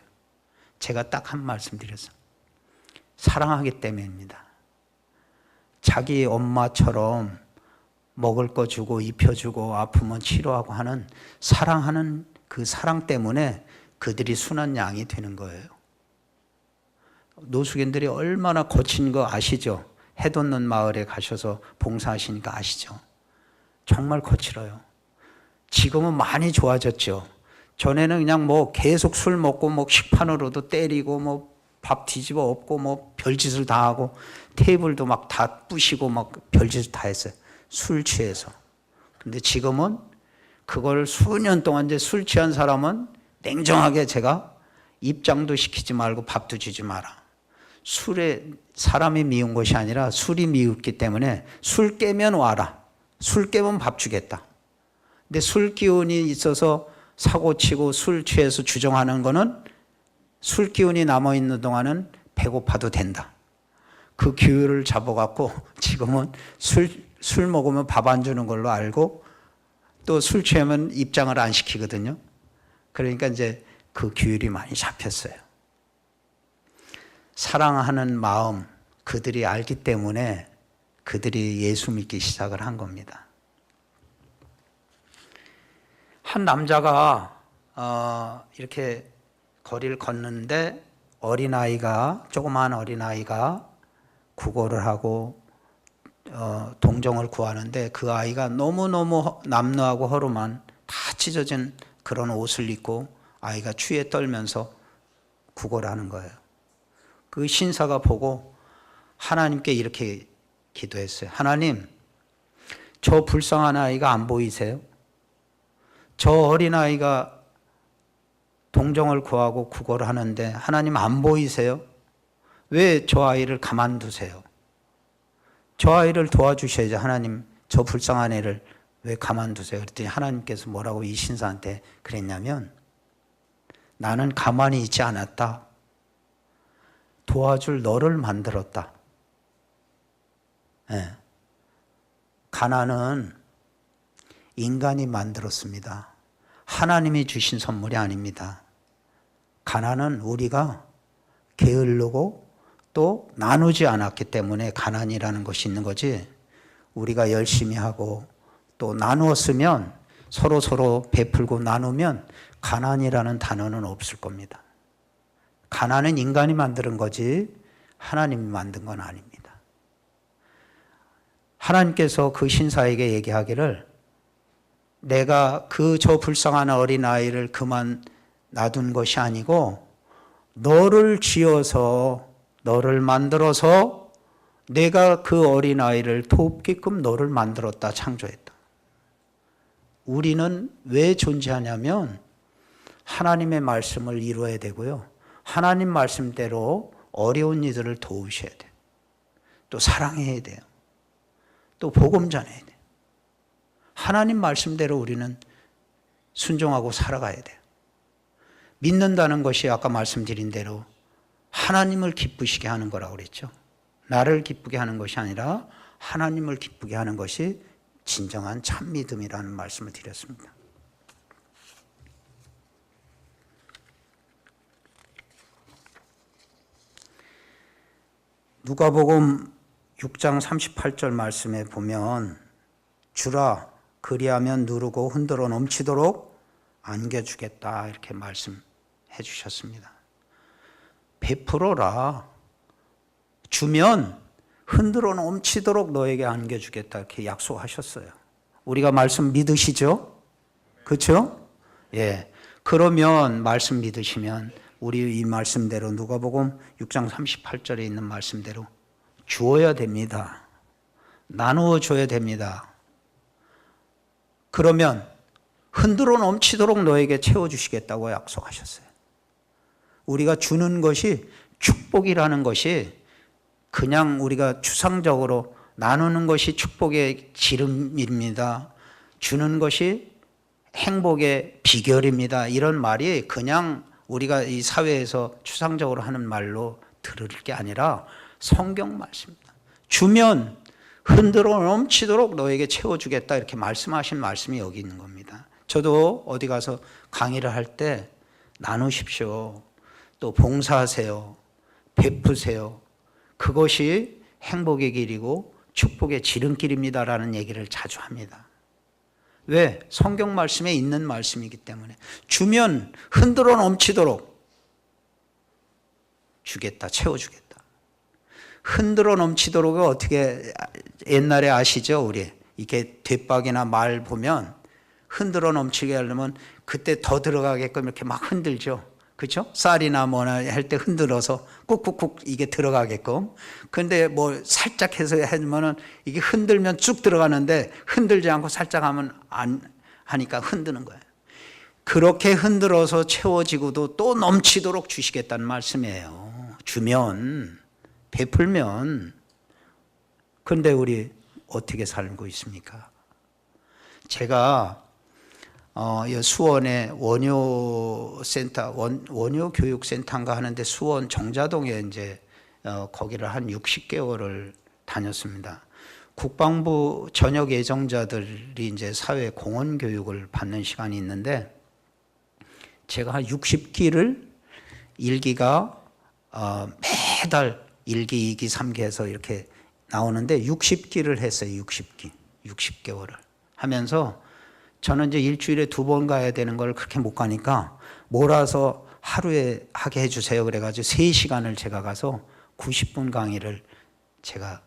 제가 딱 한 말씀 드렸어요. 사랑하기 때문입니다. 자기 엄마처럼 먹을 거 주고 입혀주고 아프면 치료하고 하는 사랑하는 그 사랑 때문에 그들이 순한 양이 되는 거예요. 노숙인들이 얼마나 거친 거 아시죠? 해돋는 마을에 가셔서 봉사하시니까 아시죠? 정말 거칠어요. 지금은 많이 좋아졌죠. 전에는 그냥 뭐 계속 술 먹고 뭐 식판으로도 때리고 뭐 밥 뒤집어 엎고 뭐 별짓을 다 하고 테이블도 막 다 부시고 막 별짓을 다 했어요. 술 취해서. 근데 지금은 그걸 수년 동안 이제 술 취한 사람은 냉정하게 제가 입장도 시키지 말고 밥도 주지 마라. 술에 사람이 미운 것이 아니라 술이 미웠기 때문에 술 깨면 와라. 술 깨면 밥 주겠다. 근데 술 기운이 있어서 사고치고 술 취해서 주정하는 거는 술 기운이 남아있는 동안은 배고파도 된다. 그 규율을 잡아갖고 지금은 술 먹으면 밥 안 주는 걸로 알고 또 술 취하면 입장을 안 시키거든요. 그러니까 이제 그 규율이 많이 잡혔어요. 사랑하는 마음 그들이 알기 때문에 그들이 예수 믿기 시작을 한 겁니다. 한 남자가 이렇게 거리를 걷는데 조그마한 어린아이가 구걸을 하고 동정을 구하는데 그 아이가 너무너무 남루하고 허름한 다 찢어진 그런 옷을 입고 아이가 추위에 떨면서 구걸하는 거예요. 그 신사가 보고 하나님께 이렇게 기도했어요. 하나님, 저 불쌍한 아이가 안 보이세요? 저 어린아이가 동정을 구하고 구걸을 하는데 하나님 안 보이세요? 왜 저 아이를 가만두세요? 저 아이를 도와주셔야죠. 하나님, 저 불쌍한 애를 왜 가만두세요? 그랬더니 하나님께서 뭐라고 이 신사한테 그랬냐면 나는 가만히 있지 않았다. 도와줄 너를 만들었다. 네. 가난은 인간이 만들었습니다. 하나님이 주신 선물이 아닙니다. 가난은 우리가 게으르고 또 나누지 않았기 때문에 가난이라는 것이 있는 거지, 우리가 열심히 하고 또 나누었으면 서로 베풀고 나누면 가난이라는 단어는 없을 겁니다. 가난은 인간이 만드는 거지 하나님이 만든 건 아닙니다. 하나님께서 그 신사에게 얘기하기를 내가 저 불쌍한 어린아이를 그만 놔둔 것이 아니고 너를 지어서 너를 만들어서 내가 그 어린아이를 돕게끔 너를 만들었다, 창조했다. 우리는 왜 존재하냐면 하나님의 말씀을 이루어야 되고요. 하나님 말씀대로 어려운 이들을 도우셔야 돼요. 또 사랑해야 돼요. 또 복음 전해야 돼요. 하나님 말씀대로 우리는 순종하고 살아가야 돼요. 믿는다는 것이 아까 말씀드린 대로 하나님을 기쁘시게 하는 거라고 그랬죠. 나를 기쁘게 하는 것이 아니라 하나님을 기쁘게 하는 것이 진정한 참 믿음이라는 말씀을 드렸습니다. 누가복음 6장 38절 말씀에 보면 주라 그리하면 누르고 흔들어 넘치도록 안겨주겠다 이렇게 말씀해 주셨습니다. 베풀어라. 주면 흔들어 넘치도록 너에게 안겨주겠다 이렇게 약속하셨어요. 우리가 말씀 믿으시죠? 그렇죠? 예. 그러면 말씀 믿으시면 우리 이 말씀대로 누가복음 6장 38절에 있는 말씀대로 주어야 됩니다. 나누어 줘야 됩니다. 그러면 흔들어 넘치도록 너에게 채워주시겠다고 약속하셨어요. 우리가 주는 것이 축복이라는 것이 그냥 우리가 추상적으로 나누는 것이 축복의 지름입니다. 주는 것이 행복의 비결입니다. 이런 말이 그냥 우리가 이 사회에서 추상적으로 하는 말로 들을 게 아니라 성경 말씀입니다. 주면 흔들어 넘치도록 너에게 채워주겠다 이렇게 말씀하신 말씀이 여기 있는 겁니다. 저도 어디 가서 강의를 할 때 나누십시오. 또 봉사하세요. 베푸세요. 그것이 행복의 길이고 축복의 지름길입니다라는 얘기를 자주 합니다. 왜? 성경 말씀에 있는 말씀이기 때문에. 주면 흔들어 넘치도록 주겠다, 채워주겠다. 흔들어 넘치도록은 어떻게, 옛날에 아시죠? 우리 이렇게 뒷박이나 말 보면 흔들어 넘치게 하려면 그때 더 들어가게끔 이렇게 막 흔들죠. 그렇죠? 쌀이나 뭐나 할 때 흔들어서 꾹꾹꾹 이게 들어가게끔. 근데 뭐 살짝 해서 하면은 이게 흔들면 쭉 들어가는데 흔들지 않고 살짝 하면 안 하니까 흔드는 거예요. 그렇게 흔들어서 채워지고도 또 넘치도록 주시겠다는 말씀이에요. 주면, 베풀면. 근데 우리 어떻게 살고 있습니까? 제가 수원의 원효센터, 원효교육센터인가 하는데 수원 정자동에 이제 거기를 한 60개월을 다녔습니다. 국방부 전역 예정자들이 이제 사회 공헌 교육을 받는 시간이 있는데 제가 한 60기를 일기가 매달 1기, 2기, 3기 해서 이렇게 나오는데 60기를 했어요. 60개월을 하면서 저는 이제 일주일에 2번 가야 되는 걸 그렇게 못 가니까 몰아서 하루에 하게 해주세요. 그래가지고 3시간을 제가 가서 90분 강의를 제가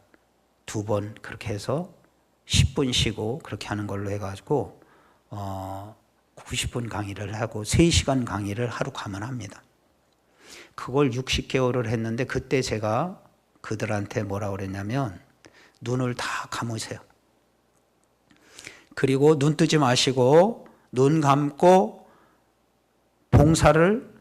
2번 그렇게 해서 10분 쉬고 그렇게 하는 걸로 해가지고 90분 강의를 하고 3시간 강의를 하루 가면 합니다. 그걸 60개월을 했는데 그때 제가 그들한테 뭐라고 그랬냐면 눈을 다 감으세요. 그리고 눈 뜨지 마시고 눈 감고 봉사를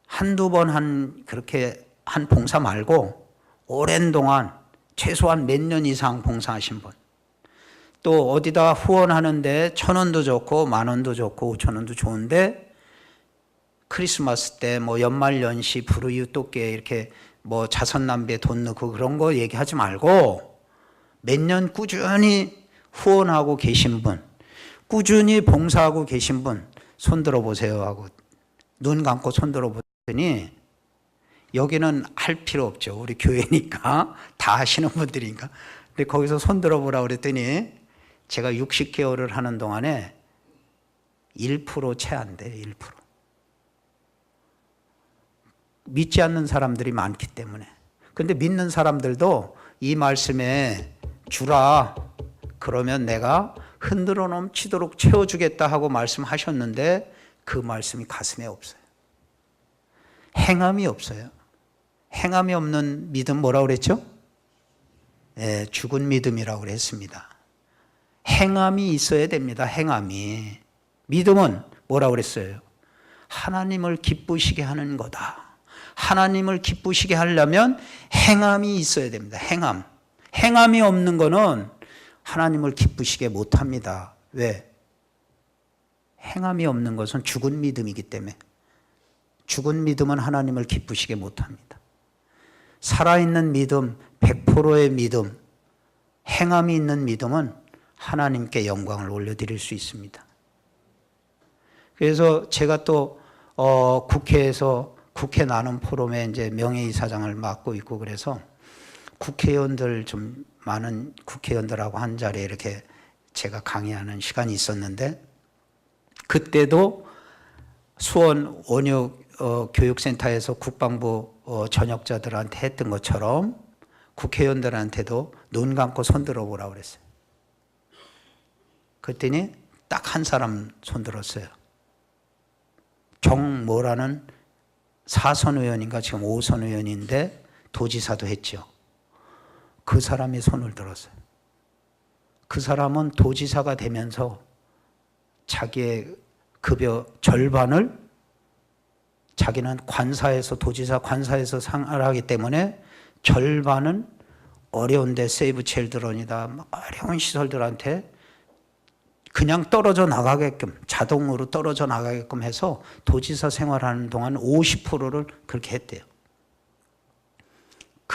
한두 번 그렇게 한 봉사 말고 오랜 동안 최소한 몇 년 이상 봉사하신 분, 또 어디다 후원하는데 1,000원도 좋고 10,000원도 좋고 5,000원도 좋은데 크리스마스 때 뭐 연말연시 불우이웃돕기에 이렇게 뭐 자선남비에 돈 넣고 그런 거 얘기하지 말고 몇 년 꾸준히 후원하고 계신 분, 꾸준히 봉사하고 계신 분 손 들어보세요 하고 눈 감고 손 들어보더니 여기는 할 필요 없죠. 우리 교회니까 다 하시는 분들이니까. 근데 거기서 손 들어보라고 그랬더니 제가 60개월을 하는 동안에 1% 채 안 돼요. 1%. 믿지 않는 사람들이 많기 때문에. 근데 믿는 사람들도 이 말씀에 주라 그러면 내가 흔들어 넘치도록 채워주겠다 하고 말씀하셨는데 그 말씀이 가슴에 없어요. 행함이 없어요. 행함이 없는 믿음 뭐라고 그랬죠? 네, 죽은 믿음이라고 그랬습니다. 행함이 있어야 됩니다. 행함이. 믿음은 뭐라고 그랬어요? 하나님을 기쁘시게 하는 거다. 하나님을 기쁘시게 하려면 행함이 있어야 됩니다. 행함. 행함이 없는 거는 하나님을 기쁘시게 못합니다. 왜? 행함이 없는 것은 죽은 믿음이기 때문에. 죽은 믿음은 하나님을 기쁘시게 못합니다. 살아있는 믿음, 100%의 믿음, 행함이 있는 믿음은 하나님께 영광을 올려드릴 수 있습니다. 그래서 제가 또 국회에서 국회 나눔 포럼에 이제 명예이사장을 맡고 있고 그래서 국회의원들 좀 많은 국회의원들하고 한 자리에 이렇게 제가 강의하는 시간이 있었는데 그때도 수원 원효 교육센터에서 국방부 전역자들한테 했던 것처럼 국회의원들한테도 눈 감고 손 들어보라고 그랬어요. 그랬더니 딱 한 사람 손 들었어요. 정모라는 4선 의원인가 지금 5선 의원인데 도지사도 했죠. 그 사람이 손을 들었어요. 그 사람은 도지사가 되면서 자기의 급여 절반을 자기는 관사에서 도지사 관사에서 생활하기 때문에 절반은 어려운데 세이브 칠드런이다 어려운 시설들한테 그냥 떨어져 나가게끔 자동으로 떨어져 나가게끔 해서 도지사 생활하는 동안 50%를 그렇게 했대요.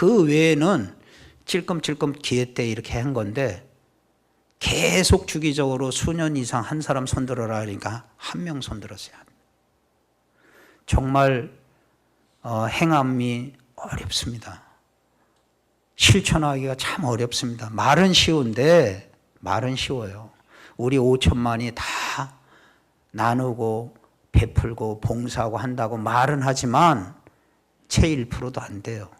그 외에는 찔끔찔끔 기회 때 이렇게 한 건데 계속 주기적으로 수년 이상 한 사람 손들어라 하니까 한 명 손들었어요. 정말 행함이 어렵습니다. 실천하기가 참 어렵습니다. 말은 쉬운데 말은 쉬워요. 우리 5천만이 다 나누고 베풀고 봉사하고 한다고 말은 하지만 채 1%도 안 돼요.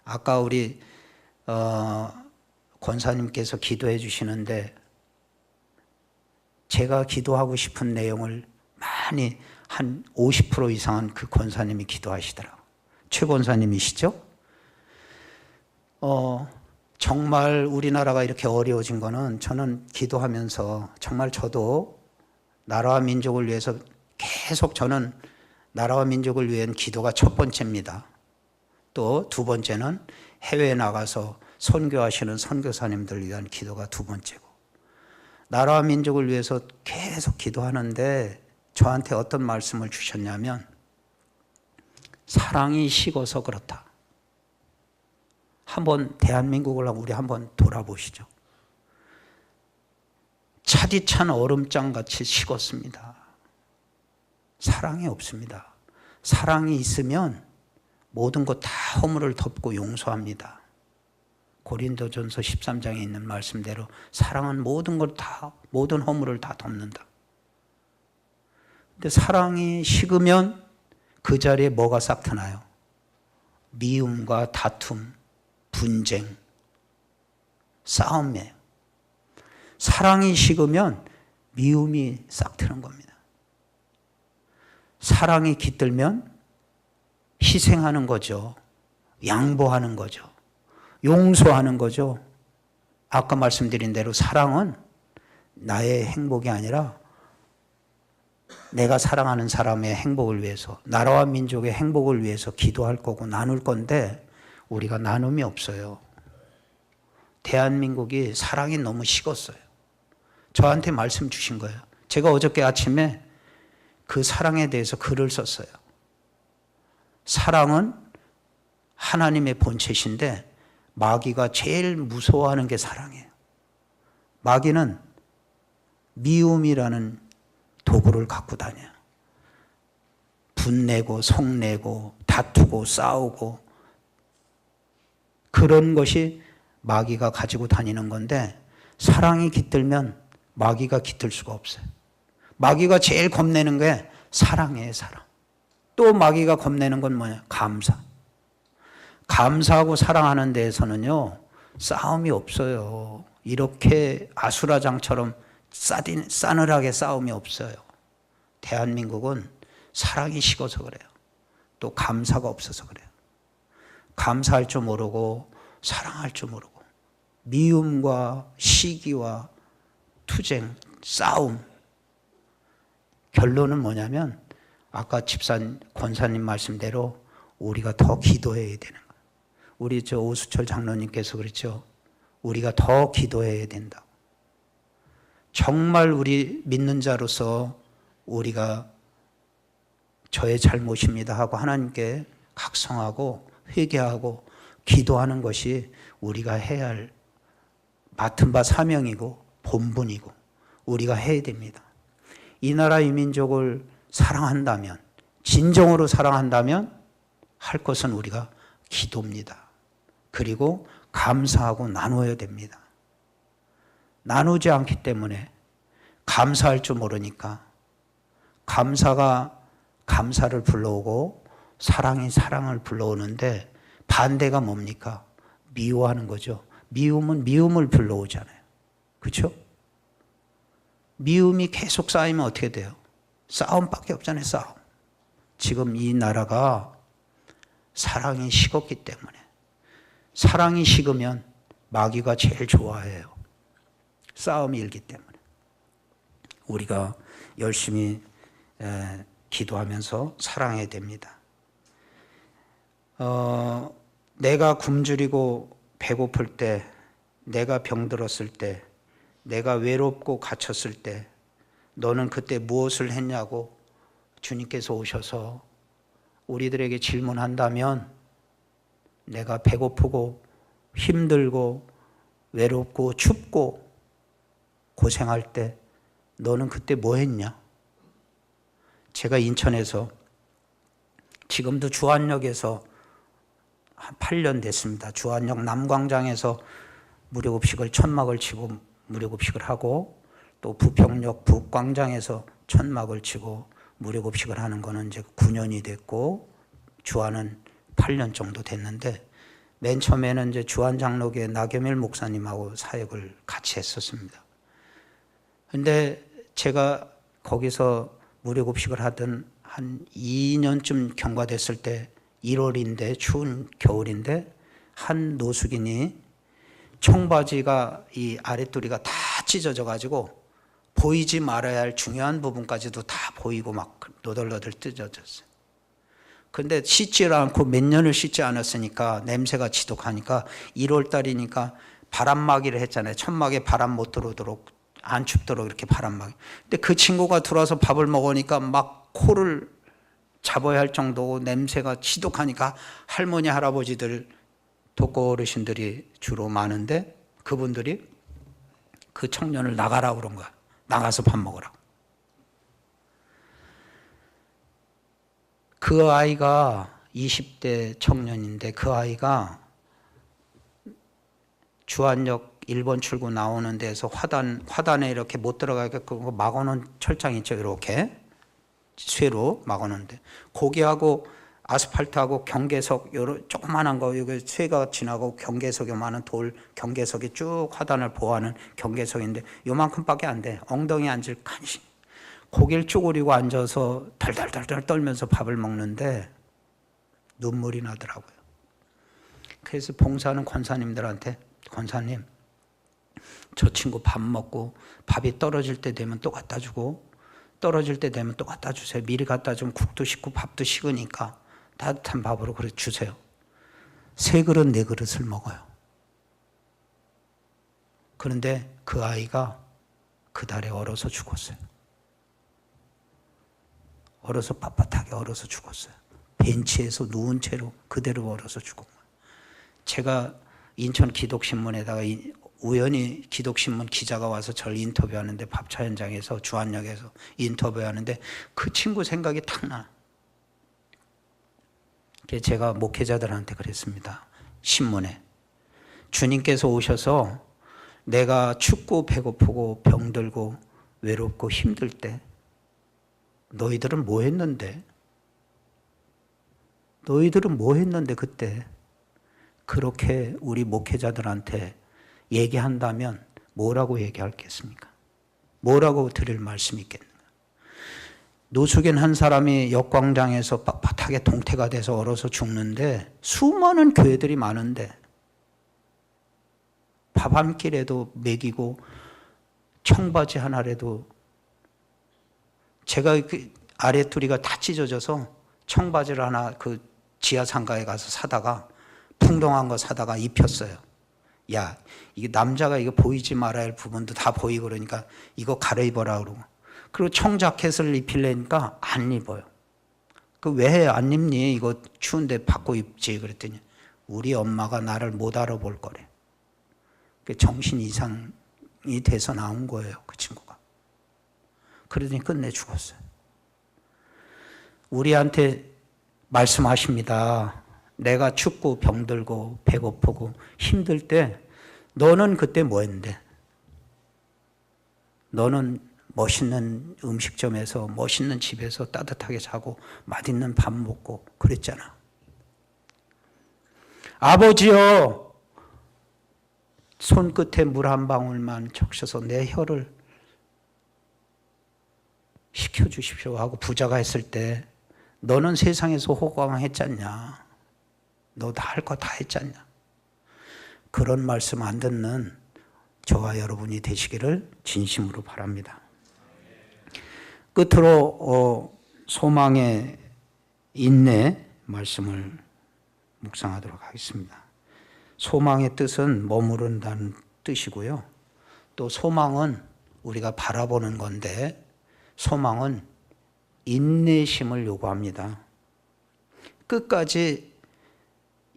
아까 우리 권사님께서 기도해 주시는데 제가 기도하고 싶은 내용을 많이 한 50% 이상은 그 권사님이 기도하시더라고요. 최 권사님이시죠? 정말 우리나라가 이렇게 어려워진 거는 저는 기도하면서 정말 저도 나라와 민족을 위해서 계속 저는 나라와 민족을 위한 기도가 첫 번째입니다. 또 두 번째는 해외에 나가서 선교하시는 선교사님들 위한 기도가 두 번째고, 나라와 민족을 위해서 계속 기도하는데 저한테 어떤 말씀을 주셨냐면 사랑이 식어서 그렇다. 한번 대한민국을 우리 한번 돌아보시죠. 차디찬 얼음장같이 식었습니다. 사랑이 없습니다. 사랑이 있으면 모든 것 다 허물을 덮고 용서합니다. 고린도전서 13장에 있는 말씀대로 사랑은 모든 걸 다, 모든 허물을 다 덮는다. 근데 사랑이 식으면 그 자리에 뭐가 싹 트나요? 미움과 다툼, 분쟁, 싸움이에요. 사랑이 식으면 미움이 싹 트는 겁니다. 사랑이 깃들면 희생하는 거죠. 양보하는 거죠. 용서하는 거죠. 아까 말씀드린 대로 사랑은 나의 행복이 아니라 내가 사랑하는 사람의 행복을 위해서, 나라와 민족의 행복을 위해서 기도할 거고 나눌 건데 우리가 나눔이 없어요. 대한민국이 사랑이 너무 식었어요. 저한테 말씀 주신 거예요. 제가 어저께 아침에 그 사랑에 대해서 글을 썼어요. 사랑은 하나님의 본체신데 마귀가 제일 무서워하는 게 사랑이에요. 마귀는 미움이라는 도구를 갖고 다녀요. 분내고 성내고 다투고 싸우고 그런 것이 마귀가 가지고 다니는 건데 사랑이 깃들면 마귀가 깃들 수가 없어요. 마귀가 제일 겁내는 게 사랑이에요, 사랑. 또 마귀가 겁내는 건 뭐냐? 감사. 감사하고 사랑하는 데에서는요, 싸움이 없어요. 이렇게 아수라장처럼 싸늘하게 싸움이 없어요. 대한민국은 사랑이 식어서 그래요. 또 감사가 없어서 그래요. 감사할 줄 모르고 사랑할 줄 모르고 미움과 시기와 투쟁, 싸움. 결론은 뭐냐면 아까 권사님 말씀대로 우리가 더 기도해야 되는 거예요. 우리 오수철 장로님께서 그랬죠. 우리가 더 기도해야 된다. 정말 우리 믿는 자로서 우리가 저의 잘못입니다 하고 하나님께 각성하고 회개하고 기도하는 것이 우리가 해야 할 맡은 바 사명이고 본분이고 우리가 해야 됩니다. 이 나라 이 민족을 사랑한다면, 진정으로 사랑한다면 할 것은 우리가 기도입니다. 그리고 감사하고 나눠야 됩니다. 나누지 않기 때문에 감사할 줄 모르니까 감사가 감사를 불러오고 사랑이 사랑을 불러오는데 반대가 뭡니까? 미워하는 거죠. 미움은 미움을 불러오잖아요. 그렇죠? 미움이 계속 쌓이면 어떻게 돼요? 싸움밖에 없잖아요. 싸움. 지금 이 나라가 사랑이 식었기 때문에, 사랑이 식으면 마귀가 제일 좋아해요. 싸움이 일기 때문에. 우리가 열심히 기도하면서 사랑해야 됩니다. 내가 굶주리고 배고플 때, 내가 병들었을 때, 내가 외롭고 갇혔을 때 너는 그때 무엇을 했냐고 주님께서 오셔서 우리들에게 질문한다면 내가 배고프고 힘들고 외롭고 춥고 고생할 때 너는 그때 뭐 했냐? 제가 인천에서 지금도 주안역에서 한 8년 됐습니다. 주안역 남광장에서 무료급식을 천막을 치고 무료급식을 하고 또 부평역 북광장에서 천막을 치고 무료급식을 하는 거는 이제 9년이 됐고 주안은 8년 정도 됐는데 맨 처음에는 이제 주안장로교회 나겸일 목사님하고 사역을 같이 했었습니다. 근데 제가 거기서 무료급식을 하던 한 2년쯤 경과됐을 때 1월인데 추운 겨울인데 한 노숙인이 청바지가 이 아랫도리가 다 찢어져 가지고 보이지 말아야 할 중요한 부분까지도 다 보이고 막 너덜너덜 찢어졌어요. 근데 씻지를 않고 몇 년을 씻지 않았으니까 냄새가 지독하니까 1월 달이니까 바람막이를 했잖아요. 천막에 바람 못 들어오도록 안 춥도록 이렇게 바람막이. 근데 그 친구가 들어와서 밥을 먹으니까 막 코를 잡아야 할 정도고 냄새가 지독하니까 할머니 할아버지들 독거 어르신들이 주로 많은데 그분들이 그 청년을 나가라고 그런 거야. 나가서 밥 먹으라고. 그 아이가 20대 청년인데 그 아이가 주안역 1번 출구 나오는 데서 화단에 이렇게 못 들어가게끔 막아놓은 철장 있죠. 이렇게 쇠로 막아놓는데 거기하고 아스팔트하고 경계석 요런 조그만한 거 여기 쇠가 지나고 경계석 요만한 돌 경계석이 쭉 화단을 보호하는 경계석인데 요만큼밖에 안 돼. 엉덩이 앉을 간신 고개를 쪼그리고 앉아서 덜덜덜덜 떨면서 밥을 먹는데 눈물이 나더라고요. 그래서 봉사하는 권사님들한테 권사님 저 친구 밥 먹고 밥이 떨어질 때 되면 또 갖다 주고 떨어질 때 되면 또 갖다 주세요. 미리 갖다 주면 국도 식고 밥도 식으니까 따뜻한 밥으로 그래 주세요. 3그릇 4그릇을 먹어요. 그런데 그 아이가 그 달에 얼어서 죽었어요. 얼어서 빳빳하게 얼어서 죽었어요. 벤치에서 누운 채로 그대로 얼어서 죽은 거예요. 제가 인천 기독신문에다가 우연히 기독신문 기자가 와서 저를 인터뷰하는데 밥차 현장에서 주안역에서 인터뷰하는데 그 친구 생각이 탁 나. 제가 목회자들한테 그랬습니다. 신문에 주님께서 오셔서 내가 춥고 배고프고 병들고 외롭고 힘들 때 너희들은 뭐 했는데? 너희들은 뭐 했는데 그때? 그렇게 우리 목회자들한테 얘기한다면 뭐라고 얘기하겠습니까? 뭐라고 드릴 말씀이 있겠는가? 노숙인 한 사람이 역광장에서 빳빳하게 동태가 돼서 얼어서 죽는데 수많은 교회들이 많은데 밥 한 끼라도 먹이고 청바지 하나라도 제가 그 아랫도리가 다 찢어져서 청바지를 하나 그 지하 상가에 가서 사다가 풍덩한 거 사다가 입혔어요. 야, 이게 남자가 이거 보이지 말아야 할 부분도 다 보이고 그러니까 이거 갈아입어라 그러고. 그리고 청자켓을 입히려니까 안 입어요. 그 왜 안 입니? 이거 추운데 받고 입지. 그랬더니 우리 엄마가 나를 못 알아볼 거래. 정신 이상이 돼서 나온 거예요. 그 친구가. 그러더니 끝내 죽었어요. 우리한테 말씀하십니다. 내가 춥고 병들고 배고프고 힘들 때 너는 그때 뭐 했는데? 너는 멋있는 음식점에서 멋있는 집에서 따뜻하게 자고 맛있는 밥 먹고 그랬잖아. 아버지여, 손끝에 물 한 방울만 적셔서 내 혀를 식혀주십시오 하고 부자가 했을 때 너는 세상에서 호강했잖냐. 너 다 할 거 다 했잖냐. 그런 말씀 안 듣는 저와 여러분이 되시기를 진심으로 바랍니다. 끝으로 소망의 인내 말씀을 묵상하도록 하겠습니다. 소망의 뜻은 머무른다는 뜻이고요. 또 소망은 우리가 바라보는 건데 소망은 인내심을 요구합니다. 끝까지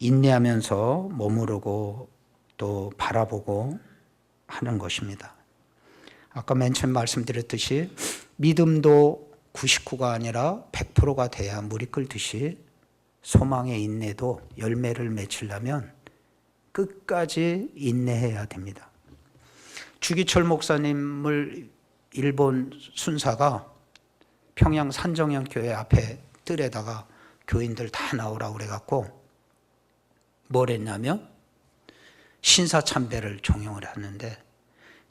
인내하면서 머무르고 또 바라보고 하는 것입니다. 아까 맨 처음 말씀드렸듯이 믿음도 99가 아니라 100%가 돼야 물이 끓듯이 소망의 인내도 열매를 맺으려면 끝까지 인내해야 됩니다. 주기철 목사님을 일본 순사가 평양 산정형교회 앞에 뜰에다가 교인들 다 나오라고 그래갖고 뭘 했냐면 신사참배를 종용을 했는데,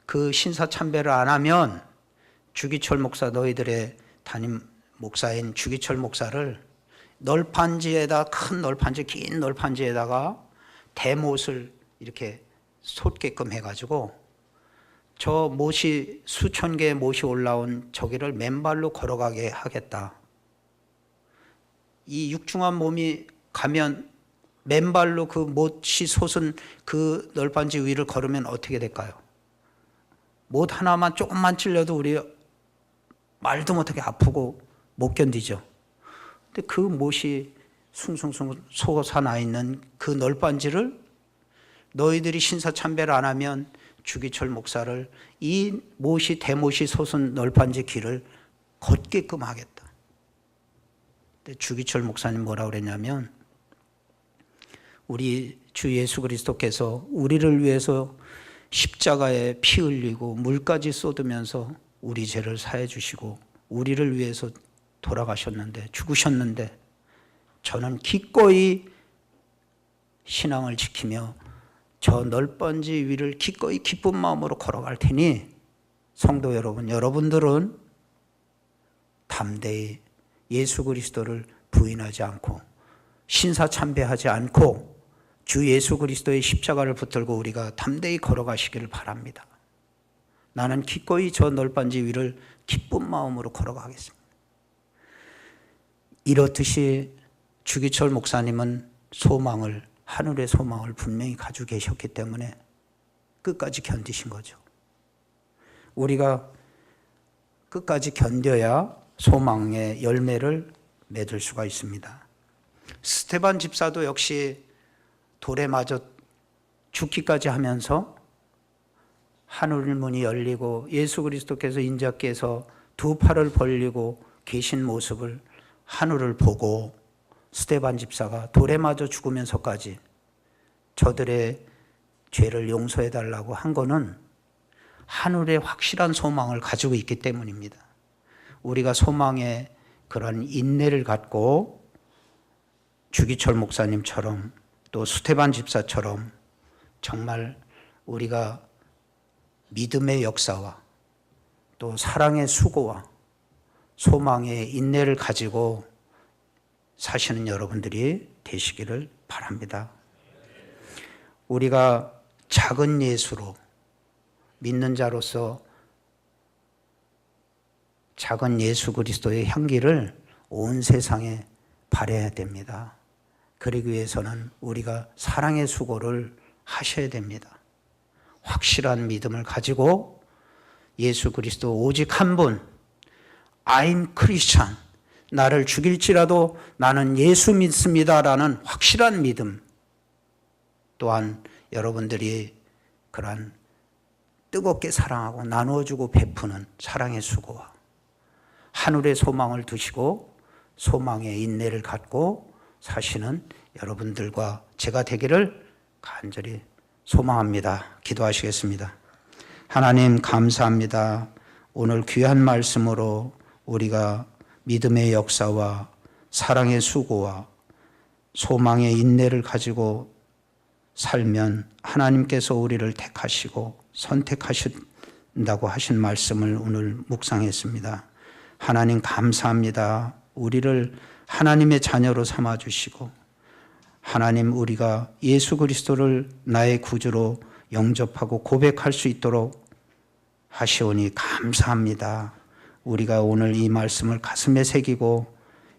그 신사참배를 안 하면 주기철 목사, 너희들의 담임 목사인 주기철 목사를 널판지에다, 큰 널판지, 긴 널판지에다가 대못을 이렇게 솟게끔 해가지고 저 못이, 수천 개의 못이 올라온 저기를 맨발로 걸어가게 하겠다. 이 육중한 몸이 가면 맨발로 그 못이 솟은 그 널판지 위를 걸으면 어떻게 될까요? 못 하나만 조금만 찔려도 우리 말도 못하게 아프고 못 견디죠. 근데 그 못이 숭숭숭 솟아나 있는 그 널판지를 너희들이 신사참배를 안 하면 주기철 목사를 이 못이, 대못이 솟은 널판지 길을 걷게끔 하겠다. 근데 주기철 목사님 뭐라고 그랬냐면, 우리 주 예수 그리스도께서 우리를 위해서 십자가에 피 흘리고 물까지 쏟으면서 우리 죄를 사해 주시고 우리를 위해서 돌아가셨는데, 죽으셨는데, 저는 기꺼이 신앙을 지키며 저 널빤지 위를 기꺼이 기쁜 마음으로 걸어갈 테니 성도 여러분, 여러분들은 담대히 예수 그리스도를 부인하지 않고 신사참배하지 않고 주 예수 그리스도의 십자가를 붙들고 우리가 담대히 걸어가시기를 바랍니다. 나는 기꺼이 저 널빤지 위를 기쁜 마음으로 걸어가겠습니다. 이렇듯이 주기철 목사님은 소망을, 하늘의 소망을 분명히 가지고 계셨기 때문에 끝까지 견디신 거죠. 우리가 끝까지 견뎌야 소망의 열매를 맺을 수가 있습니다. 스테반 집사도 역시 돌에 맞아 죽기까지 하면서 하늘 문이 열리고 예수 그리스도께서 인자께서 두 팔을 벌리고 계신 모습을 하늘을 보고 스테반 집사가 돌에 맞아 죽으면서까지 저들의 죄를 용서해 달라고 한 것은 하늘의 확실한 소망을 가지고 있기 때문입니다. 우리가 소망의 그런 인내를 갖고 주기철 목사님처럼 또 스테반 집사처럼 정말 우리가 믿음의 역사와 또 사랑의 수고와 소망의 인내를 가지고 사시는 여러분들이 되시기를 바랍니다. 우리가 작은 예수로, 믿는 자로서 작은 예수 그리스도의 향기를 온 세상에 발해야 됩니다. 그러기 위해서는 우리가 사랑의 수고를 하셔야 됩니다. 확실한 믿음을 가지고 예수 그리스도 오직 한 분, I'm Christian, 나를 죽일지라도 나는 예수 믿습니다라는 확실한 믿음, 또한 여러분들이 그런 뜨겁게 사랑하고 나누어주고 베푸는 사랑의 수고와 하늘의 소망을 두시고 소망의 인내를 갖고 사시는 여러분들과 제가 되기를 간절히 소망합니다. 기도하시겠습니다. 하나님 감사합니다. 오늘 귀한 말씀으로 우리가 믿음의 역사와 사랑의 수고와 소망의 인내를 가지고 살면 하나님께서 우리를 택하시고 선택하신다고 하신 말씀을 오늘 묵상했습니다. 하나님 감사합니다. 우리를 하나님의 자녀로 삼아주시고 하나님, 우리가 예수 그리스도를 나의 구주로 영접하고 고백할 수 있도록 하시오니 감사합니다. 우리가 오늘 이 말씀을 가슴에 새기고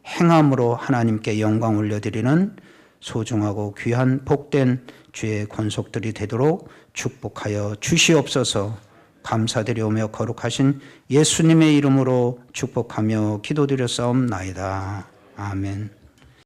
행함으로 하나님께 영광 올려드리는 소중하고 귀한 복된 주의 권속들이 되도록 축복하여 주시옵소서. 감사드리오며 거룩하신 예수님의 이름으로 축복하며 기도드렸사옵나이다. 아멘.